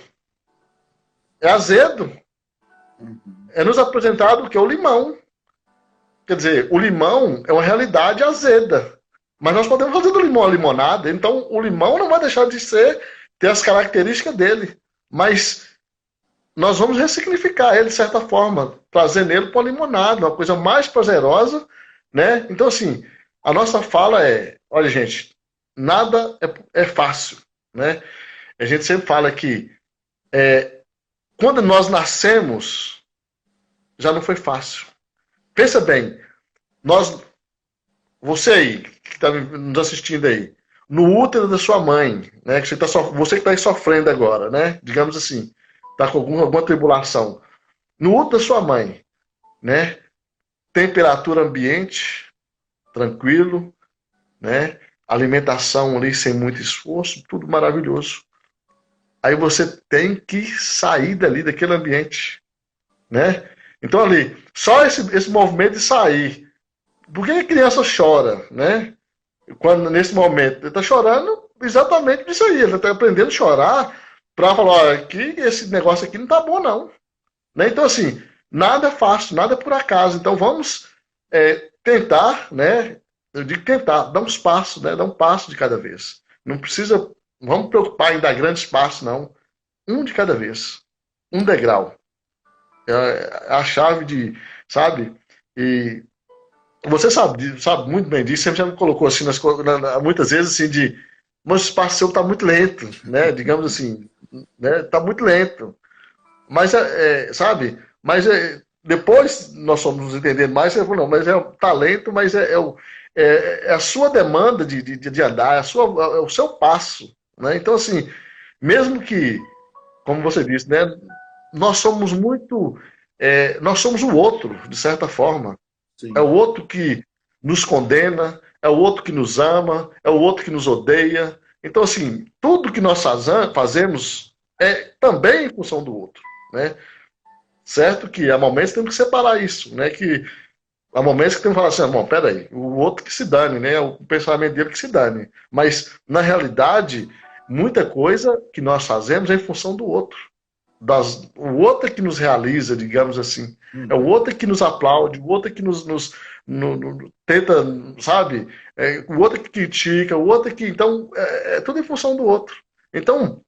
é azedo. Uhum. É nos apresentado que é o limão. Quer dizer, o limão é uma realidade azeda. Mas nós podemos fazer do limão a limonada. Então, o limão não vai deixar de ter as características dele. Mas nós vamos ressignificar ele de certa forma, trazer nele para limonada, uma coisa mais prazerosa, né? Então, assim, a nossa fala olha, gente, nada é fácil, né? A gente sempre fala que quando nós nascemos, já não foi fácil. Pensa bem, nós você aí, que está nos assistindo aí, no útero da sua mãe, né? Que você que está aí sofrendo agora, né? Digamos assim, está com alguma tribulação. No útero da sua mãe, né? Temperatura ambiente, tranquilo, né? Alimentação ali sem muito esforço, tudo maravilhoso. Aí você tem que sair dali, daquele ambiente, né? Então ali, só esse movimento de sair. Por que a criança chora, né? Quando nesse momento ele está chorando exatamente disso aí, ele está aprendendo a chorar para falar, olha, que esse negócio aqui não tá bom não, né? Então assim, nada é fácil, nada é por acaso. Então vamos tentar, né? Eu digo tentar, dar uns passos, né? Dar um passo de cada vez. Não precisa, vamos preocupar em dar grandes passos, não. Um de cada vez, um degrau. É a chave de, sabe? E você sabe muito bem disso, sempre já me colocou assim muitas vezes assim de, mas o espaço seu está muito lento, né? Digamos assim, né? Está muito lento. Mas sabe? Mas depois nós fomos nos entendendo mais, você falou, não, mas é o talento, mas é a sua demanda de andar, é o seu passo, né? Então assim, mesmo que, como você disse, né? Nós somos muito, nós somos o outro, de certa forma. É o Sim. outro que nos condena, é o outro que nos ama, é o outro que nos odeia. Então, assim, tudo que nós fazemos é também em função do outro, né? Certo que há momentos que temos que separar isso, né? Que há momentos que temos que falar assim, bom, peraí, o outro que se dane, né? O pensamento dele que se dane. Mas, na realidade, muita coisa que nós fazemos é em função do outro. O outro é que nos realiza, digamos assim. É o Uhum. outro que nos aplaude, o outro que tenta, sabe? O outro que critica, o outro que. Então, é tudo em função do outro. Então,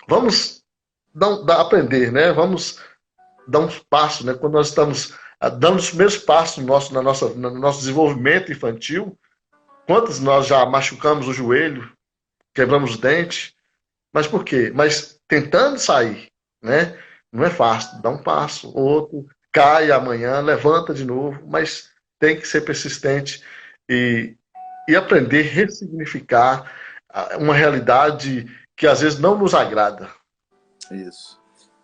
vamos aprender, né? Vamos dar uns passos, né? Quando nós estamos dando os primeiros passos no nosso desenvolvimento infantil, quantos nós já machucamos o joelho, quebramos os dentes, mas por quê? Mas tentando sair, né? Não é fácil. Dá um passo, outro, cai amanhã, levanta de novo, mas tem que ser persistente e, e aprender a ressignificar uma realidade que às vezes não nos agrada. Isso.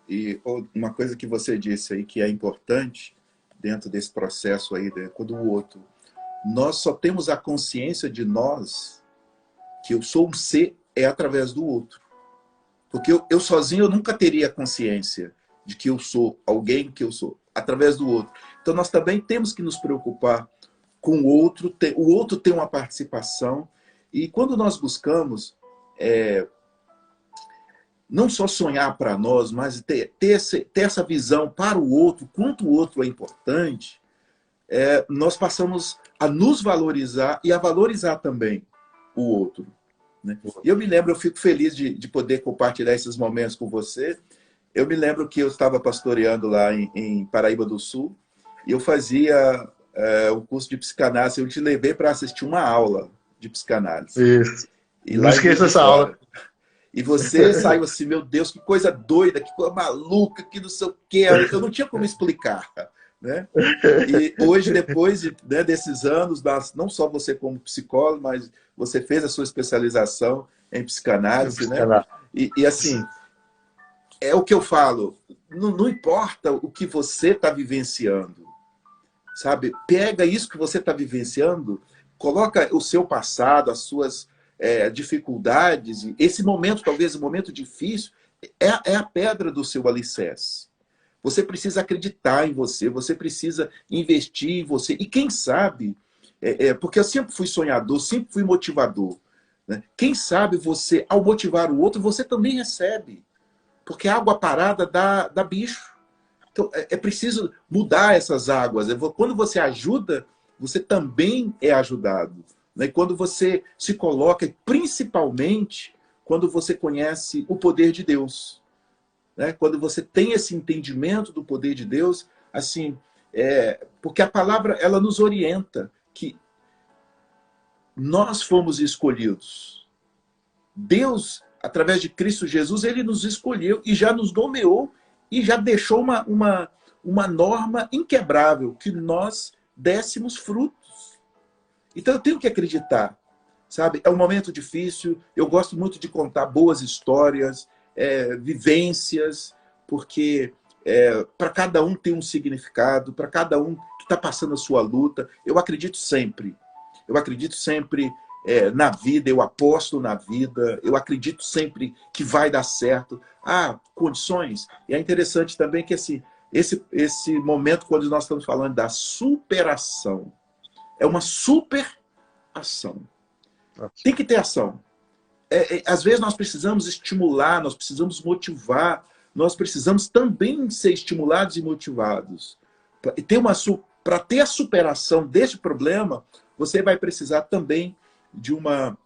E uma coisa que você disse aí que é importante dentro desse processo aí, do outro, nós só temos a consciência de nós, que eu sou um ser, é através do outro. Porque eu sozinho eu nunca teria consciência de que eu sou alguém, que eu sou, através do outro. Então nós também temos que nos preocupar com o outro tem uma participação. E quando nós buscamos não só sonhar para nós, mas ter essa visão para o outro, quanto o outro é importante, nós passamos a nos valorizar e a valorizar também o outro. Né? E eu me lembro, eu fico feliz de poder compartilhar esses momentos com você. Eu me lembro que eu estava pastoreando lá em Paraíba do Sul, e eu fazia o curso de psicanálise. Eu te levei para assistir uma aula de psicanálise. Isso. E não esqueça essa aula. E você saiu assim, meu Deus, que coisa doida, que coisa maluca, que não sei o quê. Eu não tinha como explicar. Né? E hoje, depois desses anos, não só você como psicólogo, mas você fez a sua especialização em psicanálise. Né? E assim, é o que eu falo, não importa o que você está vivenciando, sabe? Pega isso que você está vivenciando, coloca o seu passado, as suas dificuldades, esse momento, talvez um momento difícil, é a pedra do seu alicerce. Você precisa acreditar em você, você precisa investir em você. E quem sabe, porque eu sempre fui sonhador, sempre fui motivador. Né? Quem sabe você, ao motivar o outro, você também recebe. Porque água parada dá bicho. Então, é preciso mudar essas águas. Quando você ajuda, você também é ajudado. Né? Quando você se coloca, principalmente quando você conhece o poder de Deus. Né? Quando você tem esse entendimento do poder de Deus, assim, porque a palavra ela nos orienta que nós fomos escolhidos. Deus, através de Cristo Jesus, ele nos escolheu e já nos nomeou e já deixou uma norma inquebrável, que nós dessemos frutos. Então eu tenho que acreditar, sabe? É um momento difícil, eu gosto muito de contar boas histórias, vivências, porque para cada um tem um significado, para cada um que está passando a sua luta. Eu acredito sempre na vida, eu aposto na vida, eu acredito sempre que vai dar certo. Há condições. E é interessante também que assim, esse momento, quando nós estamos falando da superação, é uma super ação. Tem que ter ação. Às vezes nós precisamos estimular, nós precisamos motivar, nós precisamos também ser estimulados e motivados. Para ter a superação deste problema, você vai precisar também de uma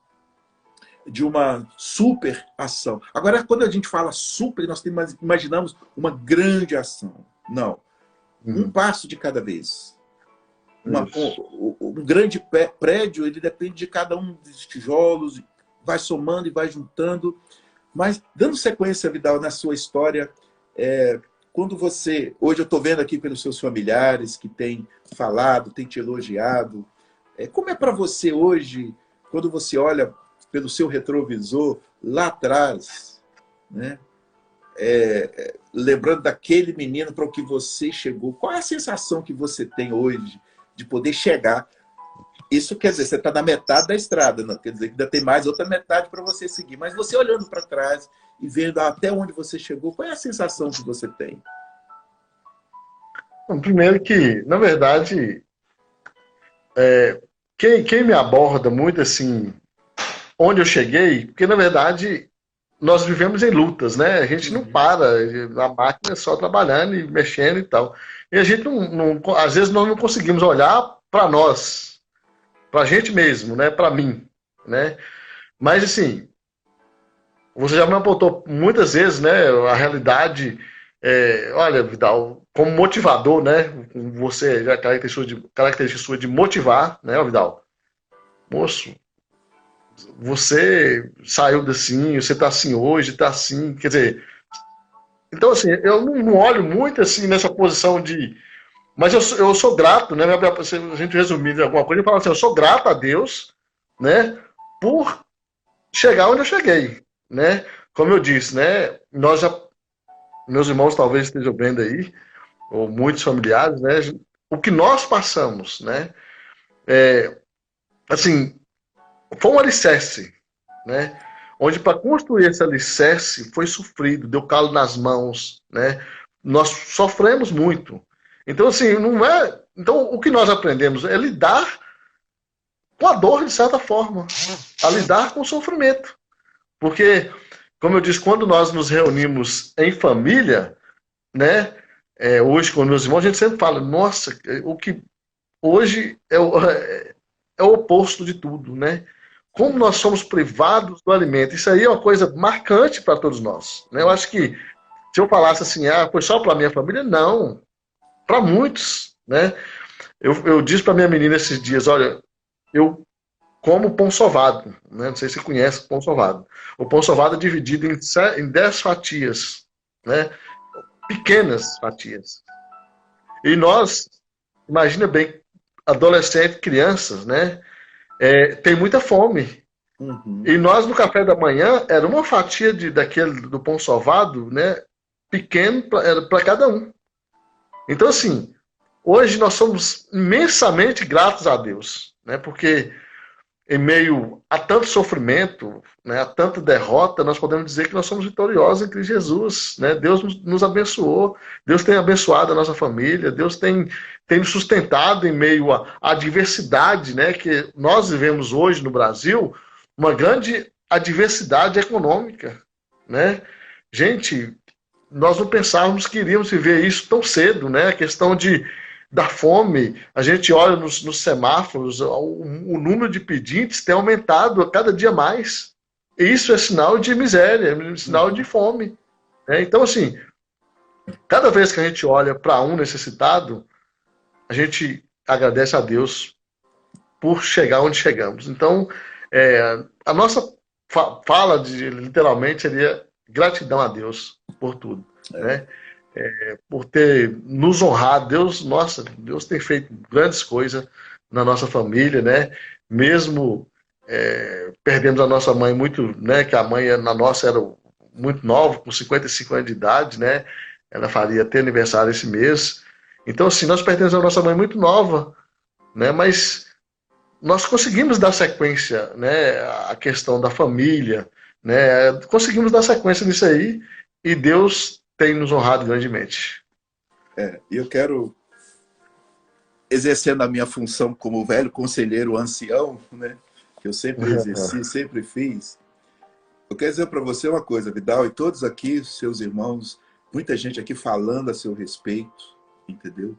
super ação. Agora, quando a gente fala super, nós imaginamos uma grande ação. Não. Um passo de cada vez. Um grande prédio, ele depende de cada um dos tijolos, vai somando e vai juntando. Mas, dando sequência, Vidal, na sua história, quando você... Hoje eu estou vendo aqui pelos seus familiares que têm falado, têm te elogiado. Como é para você hoje, quando você olha pelo seu retrovisor lá atrás, né? Lembrando daquele menino para o que você chegou, qual é a sensação que você tem hoje de poder chegar? Isso quer dizer, você está na metade da estrada, não quer dizer que ainda tem mais outra metade para você seguir. Mas você olhando para trás e vendo até onde você chegou, qual é a sensação que você tem? Bom, primeiro que, na verdade, quem me aborda muito assim, onde eu cheguei, porque na verdade nós vivemos em lutas, né? A gente não para, a máquina é só trabalhando e mexendo e tal. E a gente às vezes nós não conseguimos olhar para nós, para a gente mesmo, né? Para mim, né? Mas assim, você já me apontou muitas vezes, né? A realidade, olha, Vidal, como motivador, né? Você já característica sua de motivar, né, Vidal? Moço, você saiu assim, você está assim hoje, está assim, quer dizer... Então, assim, eu não olho muito assim nessa posição de... Mas eu sou grato, né? Se a gente resumir alguma coisa, eu falo assim, eu sou grato a Deus, né? Por chegar onde eu cheguei, né? Como eu disse, né? Meus irmãos talvez estejam vendo aí, ou muitos familiares, né? O que nós passamos, né? Assim, foi um alicerce, né? Onde para construir esse alicerce foi sofrido, deu calo nas mãos, né? Nós sofremos muito. Então, assim, não é... Então, o que nós aprendemos é lidar com a dor, de certa forma, a lidar com o sofrimento. Porque como eu disse, quando nós nos reunimos em família, né? Hoje com meus irmãos, a gente sempre fala, nossa, o que hoje é o oposto de tudo, né? Como nós somos privados do alimento. Isso aí é uma coisa marcante para todos nós, né? Eu acho que se eu falasse assim, foi só para minha família, não. Para muitos, né? Eu disse para minha menina esses dias, olha, eu como pão sovado, né? Não sei se você conhece pão sovado. O pão sovado é dividido em 10 fatias, né? Pequenas fatias. E nós, imagina bem, adolescentes, crianças, né? Tem muita fome. Uhum. E nós, no café da manhã, era uma fatia do pão sovado, né? Pequeno para cada um. Então, assim, hoje nós somos imensamente gratos a Deus, né? Porque em meio a tanto sofrimento, né, a tanta derrota, nós podemos dizer que nós somos vitoriosos em Cristo Jesus, né? Deus nos abençoou, Deus tem abençoado a nossa família, Deus tem nos sustentado em meio à adversidade, né, que nós vivemos hoje no Brasil, uma grande adversidade econômica, né? Gente, nós não pensávamos que iríamos viver isso tão cedo, né? A questão da fome, a gente olha nos semáforos, o número de pedintes tem aumentado a cada dia mais. E isso é sinal de miséria, é sinal de fome, né? Então, assim, cada vez que a gente olha para um necessitado, a gente agradece a Deus por chegar onde chegamos. Então, a nossa fala literalmente seria gratidão a Deus por tudo, né? Por ter nos honrado. Deus tem feito grandes coisas na nossa família, né? Mesmo perdemos a nossa mãe muito, né? Que a mãe na nossa era muito nova, com 55 anos de idade, né? Ela faria até aniversário esse mês. Então, assim, nós perdemos a nossa mãe muito nova, né? Mas nós conseguimos dar sequência, né? À questão da família, né? Conseguimos dar sequência nisso aí e Deus tem nos honrado grandemente. E eu quero, exercendo a minha função como velho conselheiro ancião, né, que eu sempre exerci, sempre fiz, eu quero dizer para você uma coisa, Vidal, e todos aqui, seus irmãos, muita gente aqui falando a seu respeito, entendeu?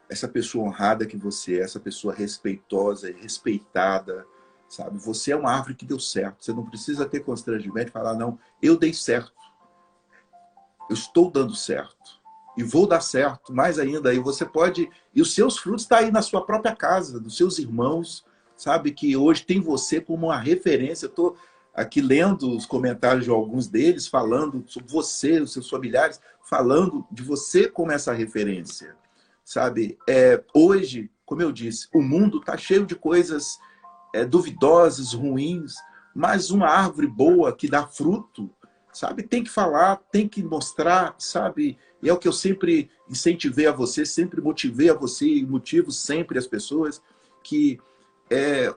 Essa pessoa honrada que você é, essa pessoa respeitosa e respeitada, sabe? Você é uma árvore que deu certo, você não precisa ter constrangimento e falar, não, eu dei certo. Eu estou dando certo. E vou dar certo, mais ainda. E você pode... E os seus frutos estão aí na sua própria casa, dos seus irmãos, sabe? Que hoje tem você como uma referência. Eu estou aqui lendo os comentários de alguns deles, falando sobre você, os seus familiares, falando de você como essa referência, sabe? Hoje, como eu disse, o mundo está cheio de coisas duvidosas, ruins, mas uma árvore boa que dá fruto, sabe? Tem que falar, tem que mostrar, sabe? E é o que eu sempre incentivei a você, sempre motivei a você e motivo sempre as pessoas que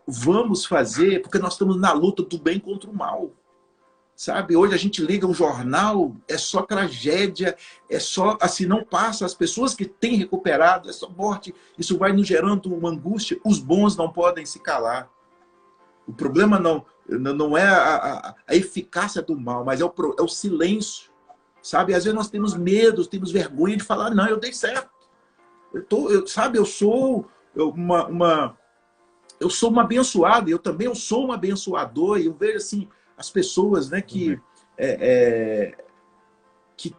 vamos fazer, porque nós estamos na luta do bem contra o mal, sabe? Hoje a gente liga um jornal, é só tragédia, é só, assim, não passa, as pessoas que têm recuperado, é só morte, isso vai nos gerando uma angústia, os bons não podem se calar. O problema não é a eficácia do mal, mas é o silêncio, sabe? Às vezes nós temos medo, temos vergonha de falar, não, eu dei certo. Eu sou uma abençoada, eu também sou um abençoador, e eu vejo assim, as pessoas, né, que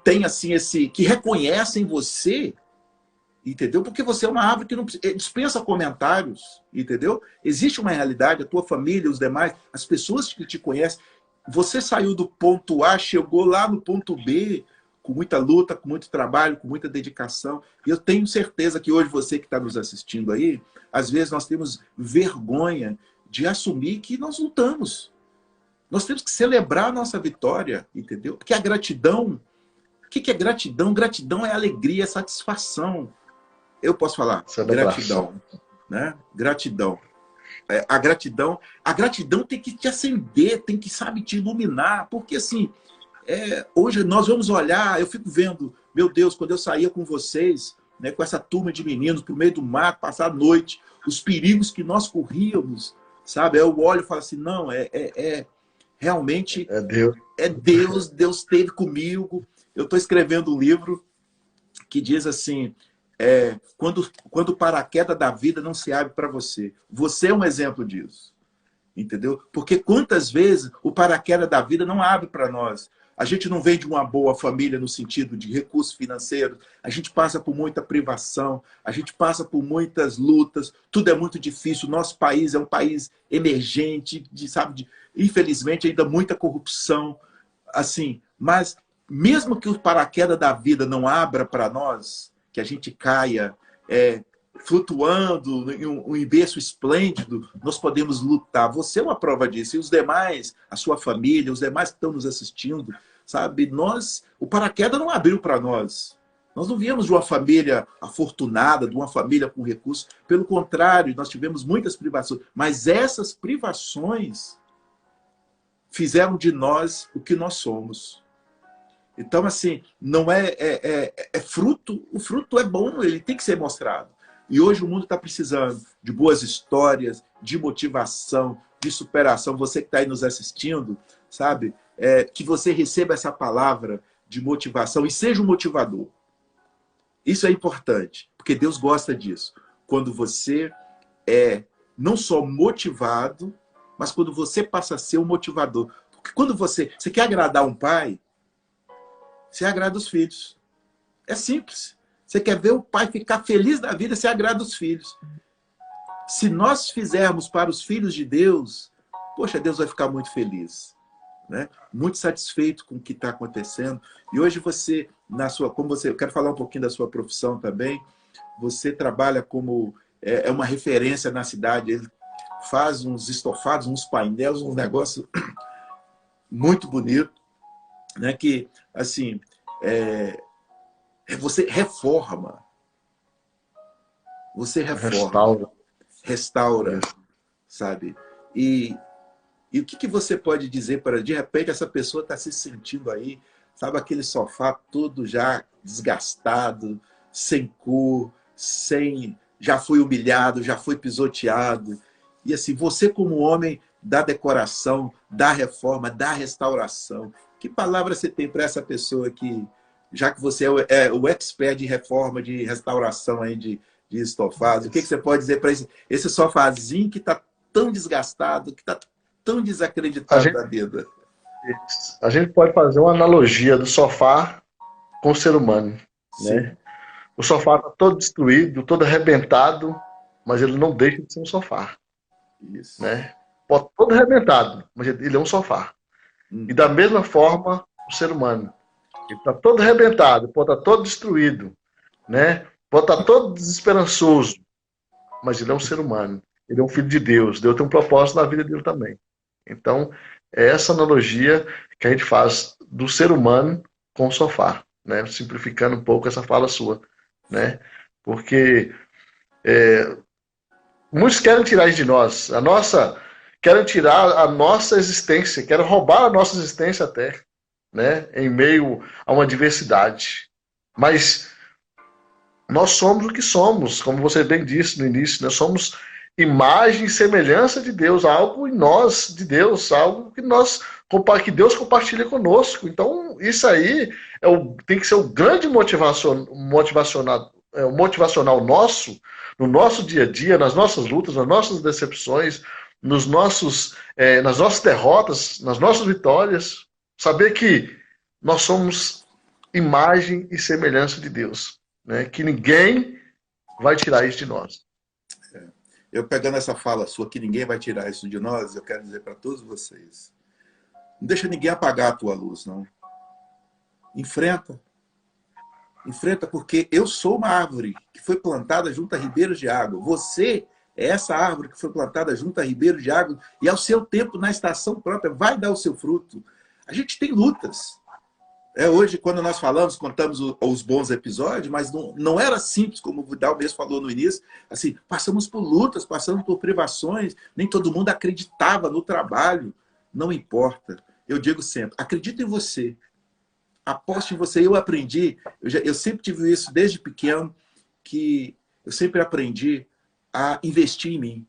tem assim, que reconhecem você, entendeu? Porque você é uma árvore que não dispensa comentários, entendeu? Existe uma realidade, a tua família, os demais, as pessoas que te conhecem. Você saiu do ponto A, chegou lá no ponto B, com muita luta, com muito trabalho, com muita dedicação. E eu tenho certeza que hoje você que está nos assistindo aí, às vezes nós temos vergonha de assumir que nós lutamos. Nós temos que celebrar a nossa vitória, entendeu? Porque a gratidão, o que é gratidão? Gratidão é alegria, é satisfação. Eu posso falar, gratidão, né? Gratidão. A gratidão tem que te acender, tem que, sabe, te iluminar, porque assim, hoje nós vamos olhar, eu fico vendo, meu Deus, quando eu saía com vocês, né, com essa turma de meninos, pro meio do mato, passar a noite, os perigos que nós corríamos, sabe? Eu olho e falo assim, não, realmente, é Deus, Deus esteve comigo. Eu estou escrevendo um livro que diz assim, quando o paraquedas da vida não se abre para você. Você é um exemplo disso. Entendeu? Porque quantas vezes o paraquedas da vida não abre para nós. A gente não vem de uma boa família no sentido de recursos financeiros, a gente passa por muita privação, a gente passa por muitas lutas, tudo é muito difícil. O nosso país é um país emergente, infelizmente ainda muita corrupção, assim, mas mesmo que o paraquedas da vida não abra para nós, que a gente caia flutuando em um berço esplêndido, nós podemos lutar. Você é uma prova disso. E os demais, a sua família, os demais que estão nos assistindo, sabe? O paraquedas não abriu para nós. Nós não viemos de uma família afortunada, de uma família com recursos. Pelo contrário, nós tivemos muitas privações. Mas essas privações fizeram de nós o que nós somos. Então, assim, não é fruto. O fruto é bom, ele tem que ser mostrado. E hoje o mundo está precisando de boas histórias, de motivação, de superação. Você que está aí nos assistindo, sabe? Que você receba essa palavra de motivação e seja um motivador. Isso é importante, porque Deus gosta disso. Quando você é não só motivado, mas quando você passa a ser um motivador. Porque quando você quer agradar um pai, você agrada os filhos. É simples. Você quer ver o pai ficar feliz da vida, você agrada os filhos. Se nós fizermos para os filhos de Deus, poxa, Deus vai ficar muito feliz, né? Muito satisfeito com o que está acontecendo. E hoje você, eu quero falar um pouquinho da sua profissão também. Você trabalha como uma referência na cidade. Ele faz uns estofados, uns painéis, uns negócios muito bonitos, né? Que, assim, você reforma. Você reforma. Restaura, sabe? E o que você pode dizer para... De repente, essa pessoa está se sentindo aí, sabe? Aquele sofá todo já desgastado, sem cor, já foi humilhado, já foi pisoteado. E assim, você como homem da decoração, da reforma, da restauração, que palavra você tem para essa pessoa que... Já que você é o expert de reforma, de restauração aí de estofados, o que você pode dizer para esse sofazinho que está tão desgastado, que está tão desacreditado da vida? A gente pode fazer uma analogia do sofá com o ser humano, né? O sofá está todo destruído, todo arrebentado, mas ele não deixa de ser um sofá. Isso. Né? Pode todo arrebentado, mas ele é um sofá. E da mesma forma, o ser humano. Ele está todo arrebentado, pode estar todo destruído, né? Pode estar todo desesperançoso, mas ele é um ser humano. Ele é um filho de Deus. Deus tem um propósito na vida dele também. Então, é essa analogia que a gente faz do ser humano com o sofá, né? Simplificando um pouco essa fala sua, né? Porque muitos querem tirar isso de nós. Querem tirar a nossa existência, querem roubar a nossa existência até, né? Em meio a uma diversidade. Mas nós somos o que somos, como você bem disse no início, nós somos imagem e semelhança de Deus, algo em nós de Deus, algo que Deus compartilha conosco. Então, isso aí tem que ser o grande motivacional nosso, no nosso dia a dia, nas nossas lutas, nas nossas decepções, nas nossas derrotas, nas nossas vitórias. Saber que nós somos imagem e semelhança de Deus, né? Que ninguém vai tirar isso de nós. Eu pegando essa fala sua, que ninguém vai tirar isso de nós, eu quero dizer para todos vocês, não deixa ninguém apagar a tua luz, não. Enfrenta. Enfrenta, porque eu sou uma árvore que foi plantada junto a ribeiros de água. Você é essa árvore que foi plantada junto a ribeiros de água e ao seu tempo, na estação própria, vai dar o seu fruto. A gente tem lutas. Hoje, quando nós contamos os bons episódios, mas não era simples, como o Vidal mesmo falou no início. Assim, passamos por lutas, passamos por privações, nem todo mundo acreditava no trabalho. Não importa. Eu digo sempre, acredita em você. Aposte em você. Eu aprendi, eu sempre tive isso desde pequeno, que eu sempre aprendi a investir em mim.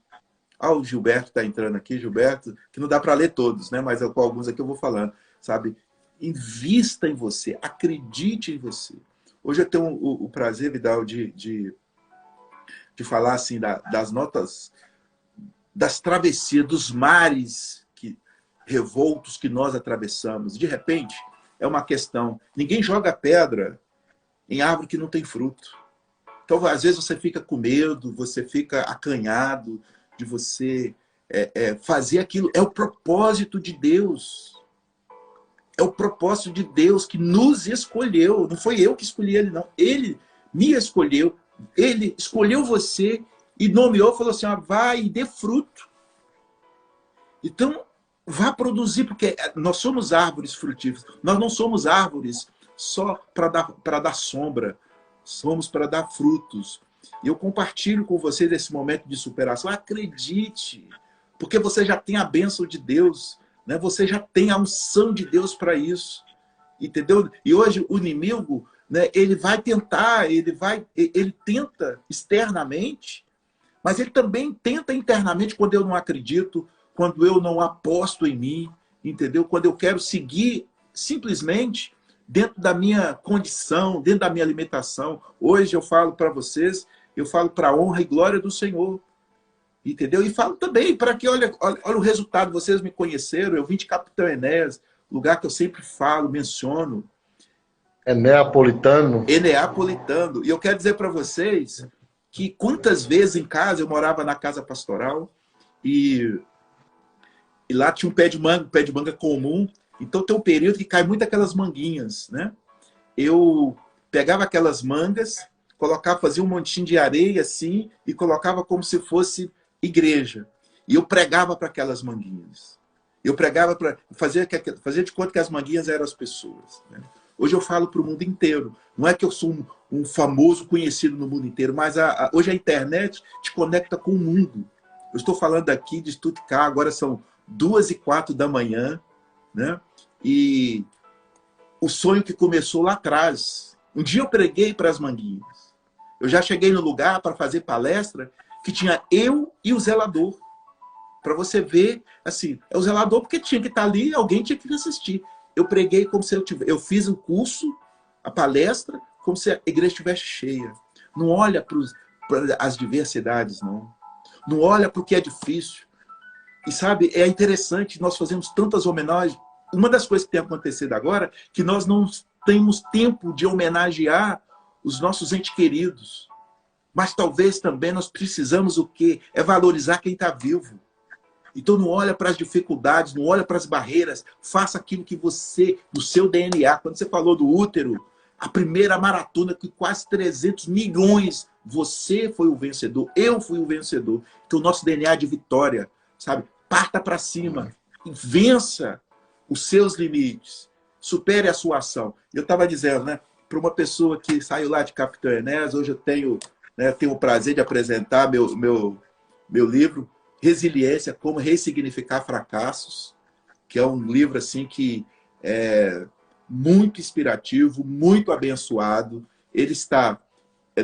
O Gilberto está entrando aqui, Gilberto, que não dá para ler todos, né? Mas com alguns aqui eu vou falando. sabe? Invista em você, acredite em você. Hoje eu tenho o prazer, Vidal, de falar assim das notas, das travessias, dos mares revoltos que nós atravessamos. De repente, é uma questão. Ninguém joga pedra em árvore que não tem fruto. Então, às vezes, você fica com medo, você fica acanhado de você fazer aquilo. É o propósito de Deus. É o propósito de Deus que nos escolheu. Não foi eu que escolhi ele, não. Ele me escolheu. Ele escolheu você e nomeou, falou assim, ó, vai e dê fruto. Então, vá produzir, porque nós somos árvores frutíferas. Nós não somos árvores só para dar sombra. Somos para dar frutos. E eu compartilho com vocês esse momento de superação. Acredite, porque você já tem a bênção de Deus, né? Você já tem a unção de Deus para isso. Entendeu? E hoje o inimigo, né, ele vai tentar, ele tenta externamente, mas ele também tenta internamente quando eu não acredito, quando eu não aposto em mim, entendeu? Quando eu quero seguir simplesmente dentro da minha condição, dentro da minha alimentação. Hoje eu falo para vocês, eu falo para a honra e glória do Senhor. Entendeu? E falo também para que, olha o resultado, vocês me conheceram, eu vim de Capitão Enéas, lugar que eu sempre falo, menciono. Eneapolitano. Eneapolitano. E eu quero dizer para vocês que quantas vezes em casa, eu morava na casa pastoral, e lá tinha um pé de manga comum. Então tem um período que cai muito aquelas manguinhas, né? Eu pegava aquelas mangas, colocava, fazia um montinho de areia assim e colocava como se fosse igreja. E eu pregava para aquelas manguinhas. Eu pregava para fazer de conta que as manguinhas eram as pessoas, né? Hoje eu falo para o mundo inteiro. Não é que eu sou um famoso conhecido no mundo inteiro, mas hoje a internet te conecta com o mundo. Eu estou falando aqui de Stuttgart, agora são 2h04 da manhã, né? E o sonho que começou lá atrás. Um dia eu preguei para as manguinhas. Eu já cheguei no lugar para fazer palestra que tinha eu e o zelador. Para você ver, assim, é o zelador porque tinha que estar ali, alguém tinha que assistir. Eu preguei como se eu fiz o curso, a palestra, como se a igreja estivesse cheia. Não olha para as diversidades, não. Não olha para o que é difícil. E sabe, é interessante, nós fazemos tantas homenagens. Uma das coisas que tem acontecido agora, que nós não temos tempo de homenagear os nossos entes queridos. Mas talvez também nós precisamos o quê? É valorizar quem está vivo. Então não olha para as dificuldades, não olha para as barreiras, faça aquilo que você, no seu DNA, quando você falou do útero, a primeira maratona com quase 300 milhões, você foi o vencedor, eu fui o vencedor. Então o nosso DNA é de vitória, sabe? Parta para cima, vença os seus limites, supere a sua ação. Eu estava dizendo, né, para uma pessoa que saiu lá de Capitão Enéas, hoje eu tenho o prazer de apresentar meu livro, Resiliência, como ressignificar fracassos, que é um livro assim que é muito inspirativo, muito abençoado. Ele está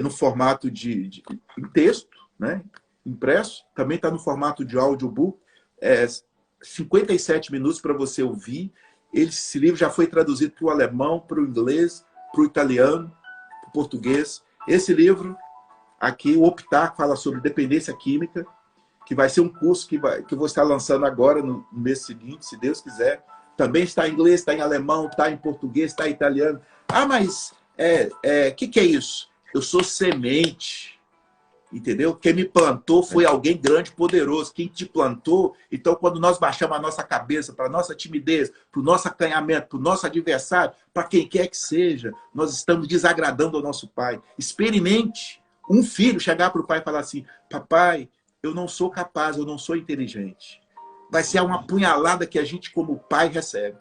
no formato de em texto, né, impresso, também está no formato de audiobook, 57 minutos para você ouvir. Esse livro já foi traduzido para o alemão, para o inglês, para o italiano, para o português. Esse livro aqui, o Optar, fala sobre dependência química, que vai ser um curso que eu vou estar lançando agora, no mês seguinte, se Deus quiser. Também está em inglês, está em alemão, está em português, está em italiano. Ah, mas que é isso? Eu sou semente, entendeu? Quem me plantou foi alguém grande e poderoso. Quem te plantou, então quando nós baixamos a nossa cabeça para a nossa timidez, para o nosso acanhamento, para o nosso adversário, para quem quer que seja, nós estamos desagradando ao nosso pai. Experimente um filho chegar para o pai e falar assim, papai, eu não sou capaz, eu não sou inteligente. Vai ser uma punhalada que a gente, como pai, recebe.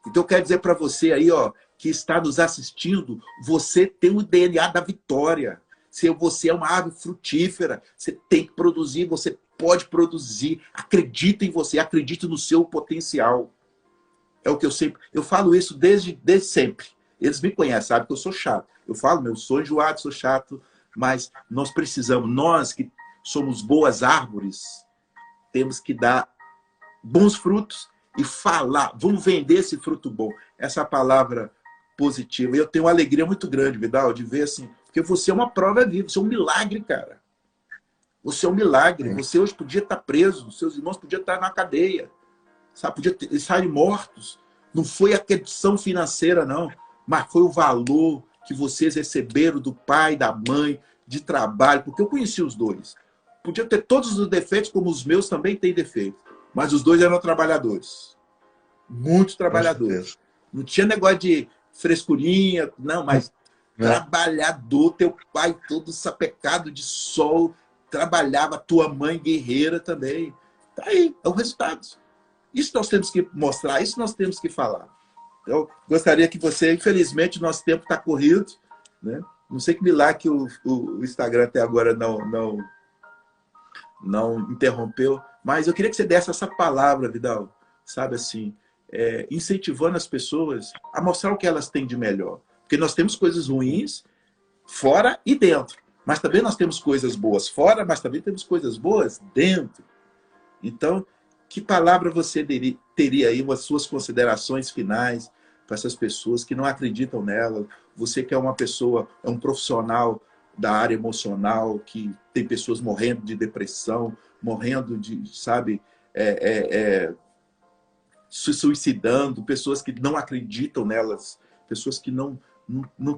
Então, eu quero dizer para você aí, ó, que está nos assistindo, você tem o DNA da vitória. Se você é uma árvore frutífera, você tem que produzir, você pode produzir. Acredita em você, acredite no seu potencial. É o que eu falo isso desde sempre. Eles me conhecem, sabem que eu sou chato. Eu falo, eu sou enjoado, sou chato, mas nós precisamos, nós que somos boas árvores, temos que dar bons frutos e falar, vamos vender esse fruto bom. Essa palavra positiva. E eu tenho uma alegria muito grande, Vidal, de ver assim, porque você é uma prova viva, você é um milagre, cara. Você é um milagre. Você hoje podia estar preso, seus irmãos podiam estar na cadeia, sabe? Podia estarem mortos. Não foi a questão financeira, não, mas foi o valor que vocês receberam do pai, da mãe, de trabalho, porque eu conheci os dois. Podia ter todos os defeitos, como os meus também têm defeitos, mas os dois eram trabalhadores. Muitos trabalhadores. Não tinha negócio de frescurinha, não, mas trabalhador, teu pai todo sapecado de sol, trabalhava, tua mãe guerreira também. Tá aí, é o resultado. Isso nós temos que mostrar, isso nós temos que falar. Eu gostaria que você, infelizmente, o nosso tempo está corrido, né? Não sei que milagre que o Instagram até agora não interrompeu, mas eu queria que você desse essa palavra, Vidal, sabe assim, incentivando as pessoas a mostrar o que elas têm de melhor. Porque nós temos coisas ruins fora e dentro, mas também nós temos coisas boas fora, mas também temos coisas boas dentro. Então, que palavra você teria aí, as suas considerações finais para essas pessoas que não acreditam nela? Você que é uma pessoa, é um profissional da área emocional, que tem pessoas morrendo de depressão, morrendo de, sabe, se suicidando, pessoas que não acreditam nelas, pessoas que não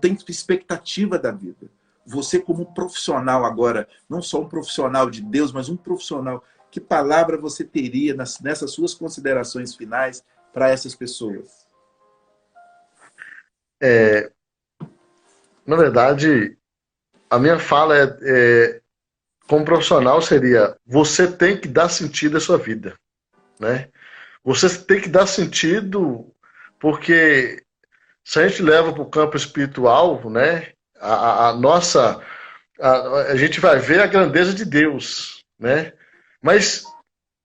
têm expectativa da vida. Você como um profissional agora, não só um profissional de Deus, mas um profissional, que palavra você teria nessas suas considerações finais para essas pessoas? Na verdade, a minha fala como profissional seria: você tem que dar sentido à sua vida, né? Você tem que dar sentido, porque se a gente leva para o campo espiritual, né, a gente vai ver a grandeza de Deus, né? Mas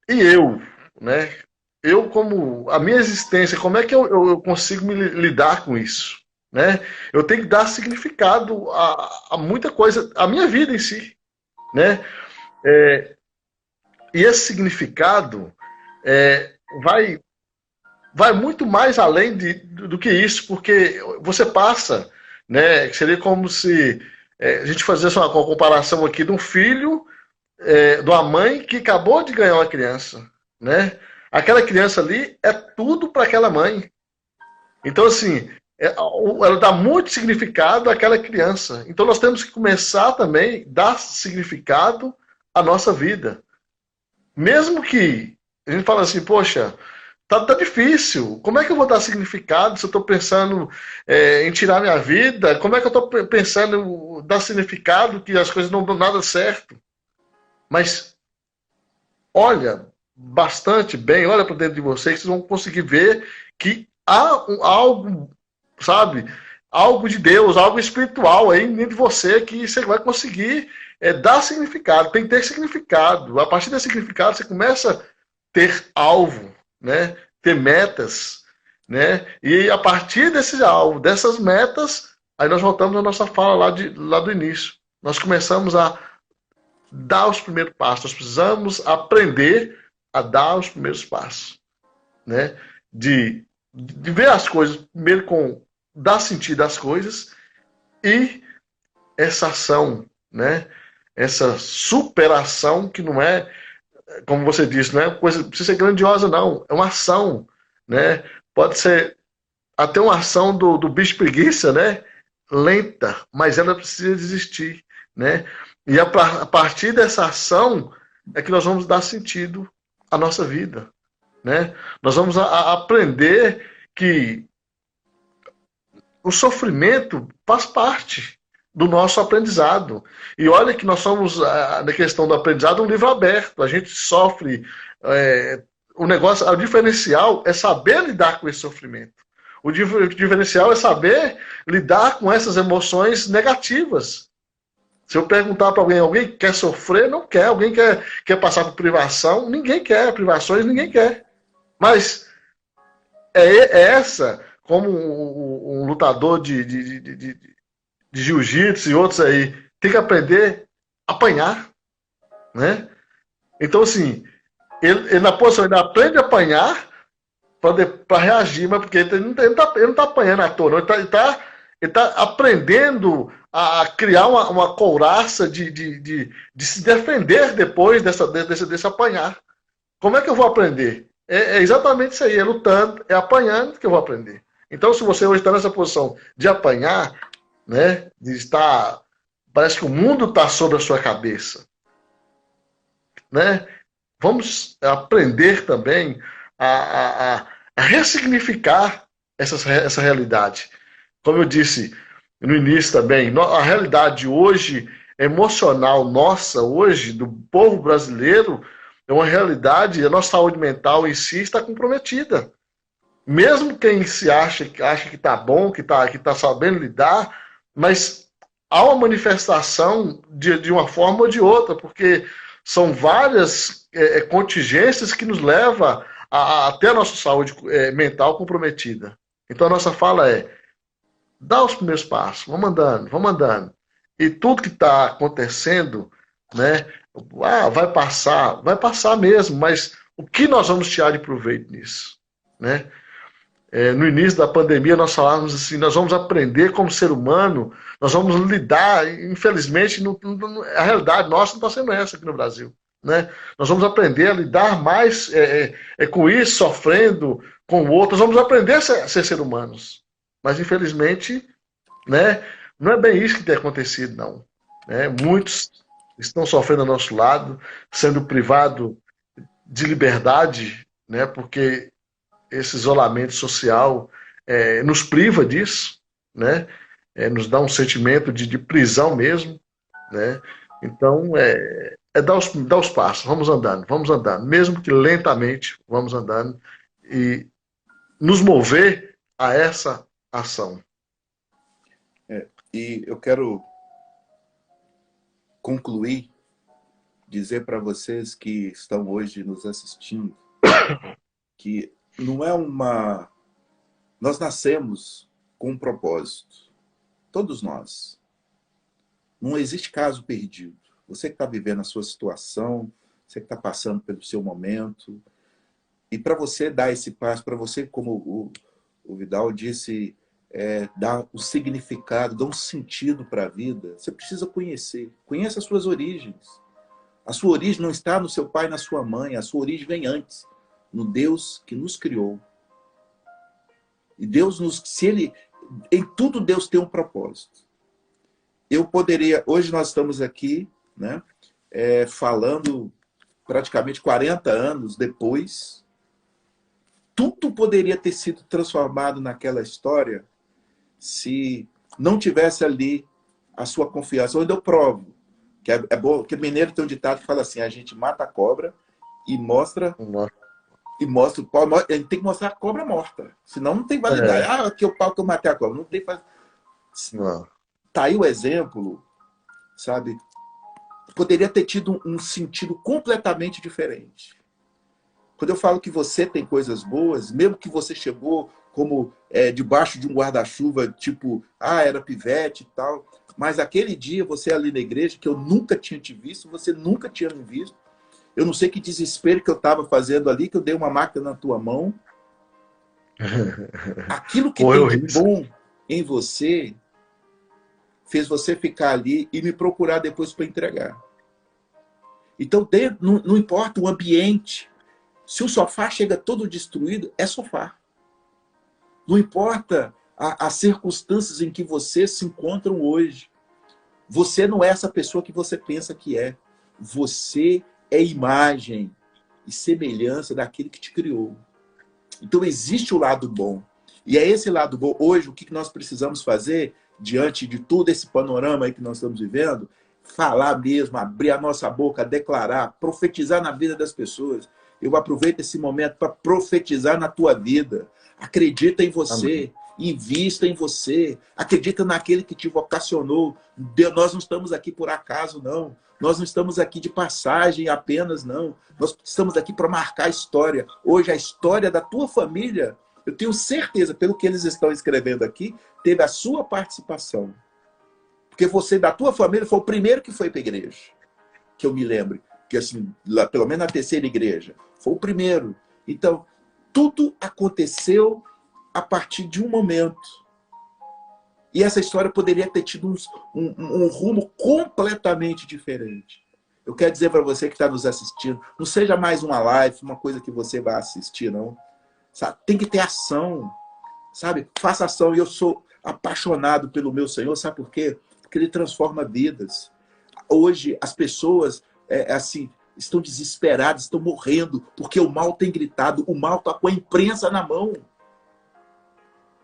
e eu, né? Eu, como a minha existência, como é que eu consigo me lidar com isso, né? Eu tenho que dar significado a muita coisa, a minha vida em si, né? E esse significado vai muito mais além do que isso, porque você passa, né? Seria como se a gente fizesse uma comparação aqui de um filho, de uma mãe que acabou de ganhar uma criança, né? Aquela criança ali é tudo para aquela mãe. Então, assim, ela dá muito significado àquela criança. Então, nós temos que começar também a dar significado à nossa vida. Mesmo que a gente fala assim, poxa, tá difícil. Como é que eu vou dar significado se eu estou pensando em tirar minha vida? Como é que eu estou pensando em dar significado que as coisas não dão nada certo? Mas olha bastante bem, olha para dentro de vocês, vocês vão conseguir ver que há algo, sabe? Algo de Deus, algo espiritual aí dentro de você que você vai conseguir dar significado. Tem que ter significado. A partir desse significado, você começa a ter alvo, né? Ter metas, né? E a partir desse alvo, dessas metas, aí nós voltamos à nossa fala lá do início. Nós começamos a dar os primeiros passos. Nós precisamos aprender a dar os primeiros passos, né? De ver as coisas primeiro com dar sentido às coisas e essa ação, né? Essa superação que não é, como você disse, não é coisa, precisa ser grandiosa, não. É uma ação, né? Pode ser até uma ação do bicho preguiça, né? Lenta, mas ela precisa existir, né? E a partir dessa ação é que nós vamos dar sentido à nossa vida, né? Nós vamos aprender que o sofrimento faz parte do nosso aprendizado. E olha que nós somos, na questão do aprendizado, um livro aberto. A gente sofre. O diferencial é saber lidar com esse sofrimento. O diferencial é saber lidar com essas emoções negativas. Se eu perguntar para alguém quer sofrer? Não quer. Alguém quer passar por privação? Ninguém quer. Privações ninguém quer. Mas essa, como um lutador de jiu-jitsu e outros aí, tem que aprender a apanhar, né? Então, assim, ele na posição, ele aprende a apanhar para reagir, mas porque ele não tá apanhando à toa, não. Ele tá aprendendo a criar uma couraça de se defender depois desse apanhar. Como é que eu vou aprender? É exatamente isso aí, é lutando, é apanhando que eu vou aprender. Então, se você hoje está nessa posição de apanhar, né, de estar, parece que o mundo está sobre a sua cabeça, né? Vamos aprender também a ressignificar essa realidade. Como eu disse no início também, a realidade hoje, emocional nossa, hoje, do povo brasileiro, é uma realidade, a nossa saúde mental em si está comprometida. Mesmo quem se acha que está bom, que tá sabendo lidar, mas há uma manifestação de uma forma ou de outra, porque são várias contingências que nos levam a ter a nossa saúde mental comprometida. Então a nossa fala é: dá os primeiros passos, vamos andando, vamos andando. E tudo que está acontecendo, né, vai passar mesmo, mas o que nós vamos tirar de proveito nisso? Né? No início da pandemia nós falávamos assim, nós vamos aprender como ser humano, nós vamos lidar, infelizmente, a realidade nossa não está sendo essa aqui no Brasil. Né? Nós vamos aprender a lidar mais com isso, sofrendo com o outro, nós vamos aprender a ser humanos. Mas, infelizmente, né, não é bem isso que tem acontecido, não. Né? Muitos estão sofrendo ao nosso lado, sendo privados de liberdade, né, porque esse isolamento social nos priva disso, né, nos dá um sentimento de prisão mesmo. Né? Então, dar os passos, vamos andando, mesmo que lentamente, vamos andando e nos mover a essa ação. E eu quero concluir, dizer para vocês que estão hoje nos assistindo, que não é uma... Nós nascemos com um propósito, todos nós. Não existe caso perdido. Você que está vivendo a sua situação, você que está passando pelo seu momento, e para você dar esse passo, para você, como o Vidal disse, dar o significado, dar um sentido para a vida, você precisa conhecer. Conheça as suas origens. A sua origem não está no seu pai e na sua mãe, a sua origem vem antes, no Deus que nos criou. E Deus em tudo Deus tem um propósito. Eu poderia, hoje nós estamos aqui, né, falando praticamente 40 anos depois, tudo poderia ter sido transformado naquela história se não tivesse ali a sua confiança. Onde eu provo, que é bom, porque mineiro tem um ditado que fala assim, a gente mata a cobra e mostra o pau, a gente tem que mostrar a cobra morta, senão não tem validade. Aqui é o pau que eu matei a cobra, não tem validade. Tá aí o exemplo, sabe? Poderia ter tido um sentido completamente diferente. Quando eu falo que você tem coisas boas, mesmo que você chegou como debaixo de um guarda-chuva, tipo, era pivete e tal, mas aquele dia você ali na igreja, que eu nunca tinha te visto, você nunca tinha me visto, eu não sei que desespero que eu estava fazendo ali, que eu dei uma máquina na tua mão. Aquilo que tem de bom em você fez você ficar ali e me procurar depois para entregar. Então, não importa o ambiente. Se o sofá chega todo destruído, é sofá. Não importa as circunstâncias em que você se encontra hoje. Você não é essa pessoa que você pensa que é. Você é imagem e semelhança daquele que te criou. Então, existe o lado bom. E é esse lado bom. Hoje, o que nós precisamos fazer, diante de todo esse panorama aí que nós estamos vivendo, falar mesmo, abrir a nossa boca, declarar, profetizar na vida das pessoas. Eu aproveito esse momento para profetizar na tua vida. Acredita em você, invista em você, acredita naquele que te vocacionou. Nós não estamos aqui por acaso, não. Nós não estamos aqui de passagem apenas, não. Nós estamos aqui para marcar a história. Hoje, a história da tua família, eu tenho certeza, pelo que eles estão escrevendo aqui, teve a sua participação. Porque você, da tua família, foi o primeiro que foi para a igreja. Que eu me lembre. Que assim, pelo menos na terceira igreja. Foi o primeiro. Então, tudo aconteceu a partir de um momento. E essa história poderia ter tido um rumo completamente diferente. Eu quero dizer para você que está nos assistindo, não seja mais uma live, uma coisa que você vai assistir, não. Sabe? Tem que ter ação, sabe? Faça ação. E eu sou apaixonado pelo meu Senhor, sabe por quê? Porque Ele transforma vidas. Hoje as pessoas assim, estão desesperadas, estão morrendo, porque o mal tem gritado, o mal está com a imprensa na mão.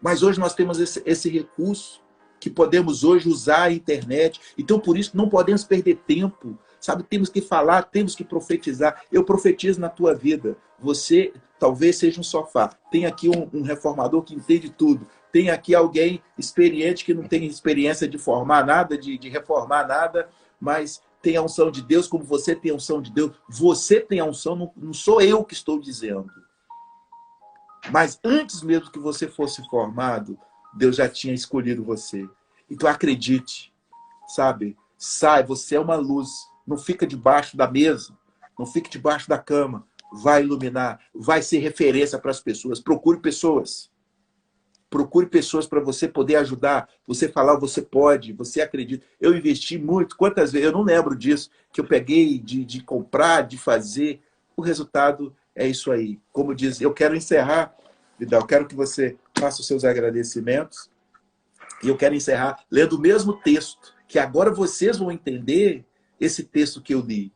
Mas hoje nós temos esse recurso, que podemos hoje usar a internet. Então, por isso, não podemos perder tempo. Sabe, temos que falar, temos que profetizar. Eu profetizo na tua vida. Você talvez seja um sofá. Tem aqui um reformador que entende tudo. Tem aqui alguém experiente que não tem experiência de formar nada, de reformar nada, mas tem a unção de Deus como você tem a unção de Deus. Você tem a unção, não sou eu que estou dizendo. Mas antes mesmo que você fosse formado, Deus já tinha escolhido você. Então acredite, sabe? Sai, você é uma luz. Não fica debaixo da mesa, não fique debaixo da cama. Vai iluminar, vai ser referência para as pessoas. Procure pessoas. Procure pessoas para você poder ajudar. Você falar, você pode, você acredita. Eu investi muito. Quantas vezes? Eu não lembro disso. Que eu peguei de comprar, de fazer. O resultado é isso aí. Como diz, eu quero encerrar, Vidal, eu quero que você faça os seus agradecimentos. E eu quero encerrar lendo o mesmo texto, que agora vocês vão entender esse texto que eu li.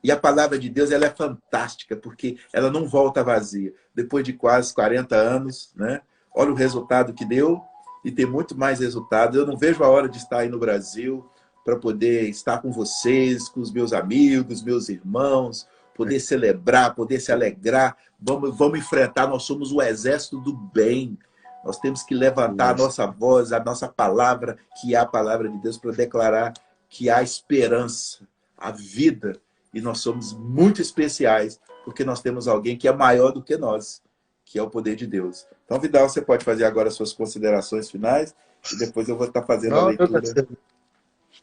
E a palavra de Deus, ela é fantástica, porque ela não volta vazia. Depois de quase 40 anos, né? Olha o resultado que deu, e tem muito mais resultado. Eu não vejo a hora de estar aí no Brasil para poder estar com vocês, com os meus amigos, meus irmãos, poder celebrar, poder se alegrar. Vamos enfrentar, nós somos o exército do bem. Nós temos que levantar a nossa voz, a nossa palavra, que é a palavra de Deus, para declarar que há esperança, a vida, e nós somos muito especiais, porque nós temos alguém que é maior do que nós, que é o poder de Deus. Então, Vidal, você pode fazer agora as suas considerações finais, e depois eu vou estar fazendo a leitura.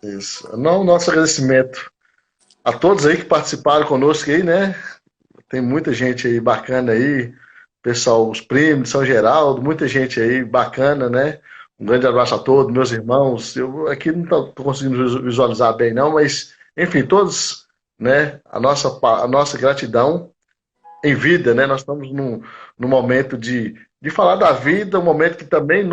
Isso. Não, nosso agradecimento a todos aí que participaram conosco aí, né? Tem muita gente aí bacana aí, pessoal, os primos de São Geraldo, muita gente aí bacana, né? Um grande abraço a todos, meus irmãos. Eu aqui não estou conseguindo visualizar bem, não, mas, enfim, todos, né? A nossa gratidão em vida, né? Nós estamos num momento de falar da vida, um momento que também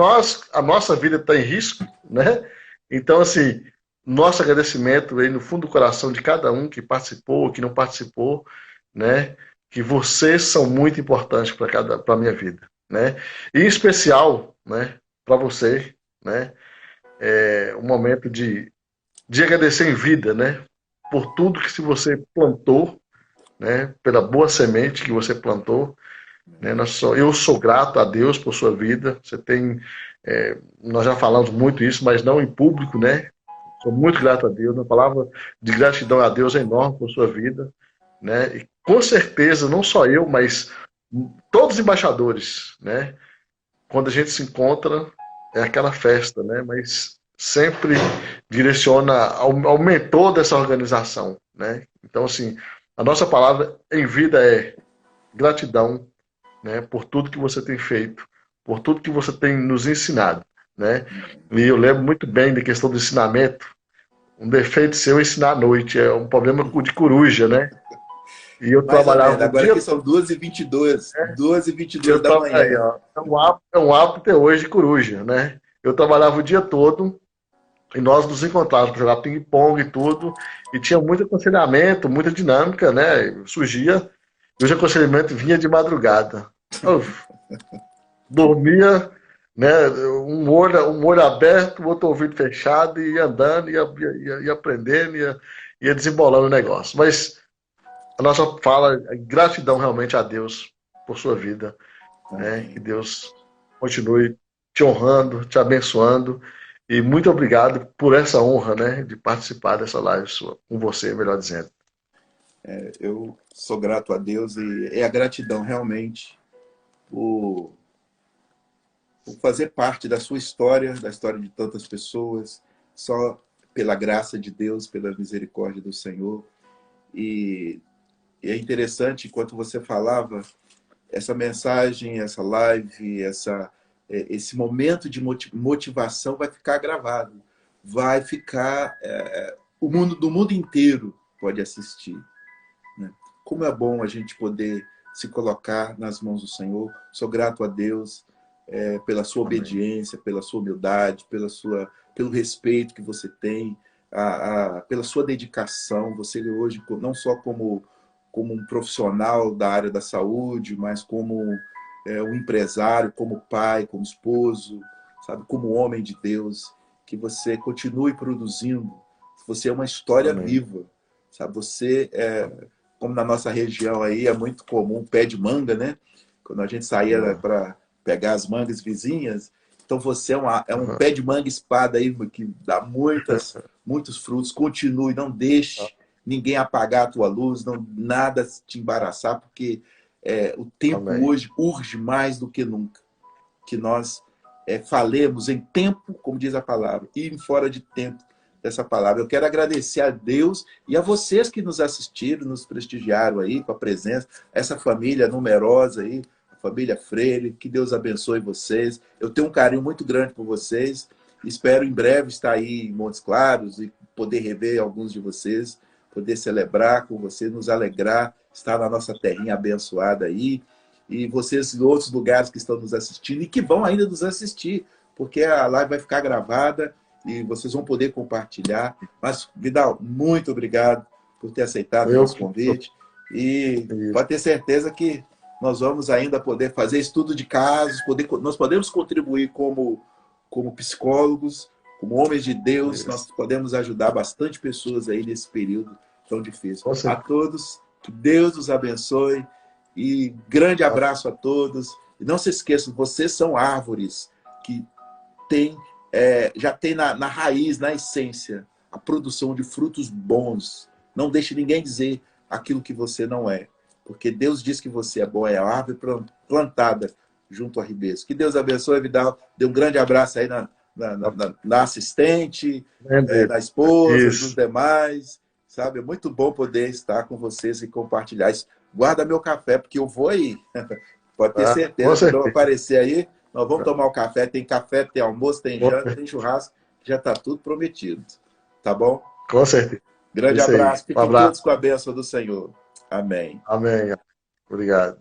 a nossa vida está em risco, né? Então, assim, nosso agradecimento aí no fundo do coração de cada um que participou, que não participou, né? Que vocês são muito importantes para a minha vida, né? E em especial, né? Para você, né? É um momento de agradecer em vida, né? Por tudo que você plantou, né? Pela boa semente que você plantou, né? Eu sou grato a Deus por sua vida. Você tem, nós já falamos muito isso, mas não em público, né? Sou muito grato a Deus. Uma palavra de gratidão a Deus é enorme por sua vida, né? E com certeza, não só eu, mas todos os embaixadores, né? Quando a gente se encontra, é aquela festa, né? Mas sempre direciona ao mentor dessa organização, né? Então, assim, a nossa palavra em vida é gratidão, né? Por tudo que você tem feito, por tudo que você tem nos ensinado, né? E eu lembro muito bem da questão do ensinamento. Um defeito seu é ensinar à noite, é um problema de coruja, né? E eu Mais ou trabalhava menos. o Agora dia aqui são 2h22. 2h22 eu da manhã. aí, ó, é um hábito até hoje de coruja, né? Eu trabalhava o dia todo e nós nos encontrávamos para jogar ping-pong e tudo, e tinha muito aconselhamento, muita dinâmica, né? Surgia, e os aconselhamentos vinha de madrugada. Eu dormia, né? Um olho aberto, o outro ouvido fechado, e ia andando, ia aprendendo, ia desembolando o negócio. Mas a nossa fala é gratidão realmente a Deus por sua vida, né? Que Deus continue te honrando, te abençoando. E muito obrigado por essa honra, né? De participar dessa live sua, com você, melhor dizendo. Eu sou grato a Deus e é a gratidão realmente por fazer parte da sua história, da história de tantas pessoas, só pela graça de Deus, pela misericórdia do Senhor. E é interessante, enquanto você falava, essa mensagem, essa live, esse momento de motivação vai ficar gravado. Vai ficar... do mundo inteiro pode assistir. Né? Como é bom a gente poder se colocar nas mãos do Senhor. Sou grato a Deus pela sua obediência, pela sua humildade, pelo respeito que você tem, pela sua dedicação. Você hoje, não só como um profissional da área da saúde, mas como um empresário, como pai, como esposo, sabe, como homem de Deus, que você continue produzindo. Você é uma história viva, sabe? Você como na nossa região aí é muito comum pé de manga, né? Quando a gente saía para pegar as mangas vizinhas, então você é um pé de manga espada aí que dá muitos frutos. Continue, não deixe ninguém apagar a tua luz, não nada te embaraçar, porque o tempo hoje urge mais do que nunca. Que nós falemos em tempo, como diz a palavra, e fora de tempo dessa palavra. Eu quero agradecer a Deus e a vocês que nos assistiram, nos prestigiaram aí com a presença, essa família numerosa aí, a família Freire, que Deus abençoe vocês. Eu tenho um carinho muito grande por vocês. Espero em breve estar aí em Montes Claros e poder rever alguns de vocês, poder celebrar com vocês, nos alegrar, estar na nossa terrinha abençoada aí. E vocês em outros lugares que estão nos assistindo e que vão ainda nos assistir, porque a live vai ficar gravada e vocês vão poder compartilhar. Mas, Vidal, muito obrigado por ter aceitado o nosso convite. E pode ter certeza que nós vamos ainda poder fazer estudo de casos, nós podemos contribuir como psicólogos, como homens de Deus, nós podemos ajudar bastante pessoas aí nesse período tão difícil. A todos, que Deus os abençoe e grande abraço a todos. E não se esqueçam, vocês são árvores que já tem na raiz, na essência, a produção de frutos bons. Não deixe ninguém dizer aquilo que você não é. Porque Deus diz que você é bom, é a árvore plantada junto a ribeiros. Que Deus abençoe, Vidal. Dê um grande abraço aí na assistente, na esposa, nos demais. Sabe? É muito bom poder estar com vocês e compartilhar isso. Guarda meu café, porque eu vou aí. Pode ter certeza. Quando eu aparecer aí, nós vamos tomar o café. Tem café, tem almoço, tem janta, tem churrasco. Já está tudo prometido. Tá bom? Com certeza. Grande abraço. Fiquem todos com a bênção do Senhor. Amém. Amém. Obrigado.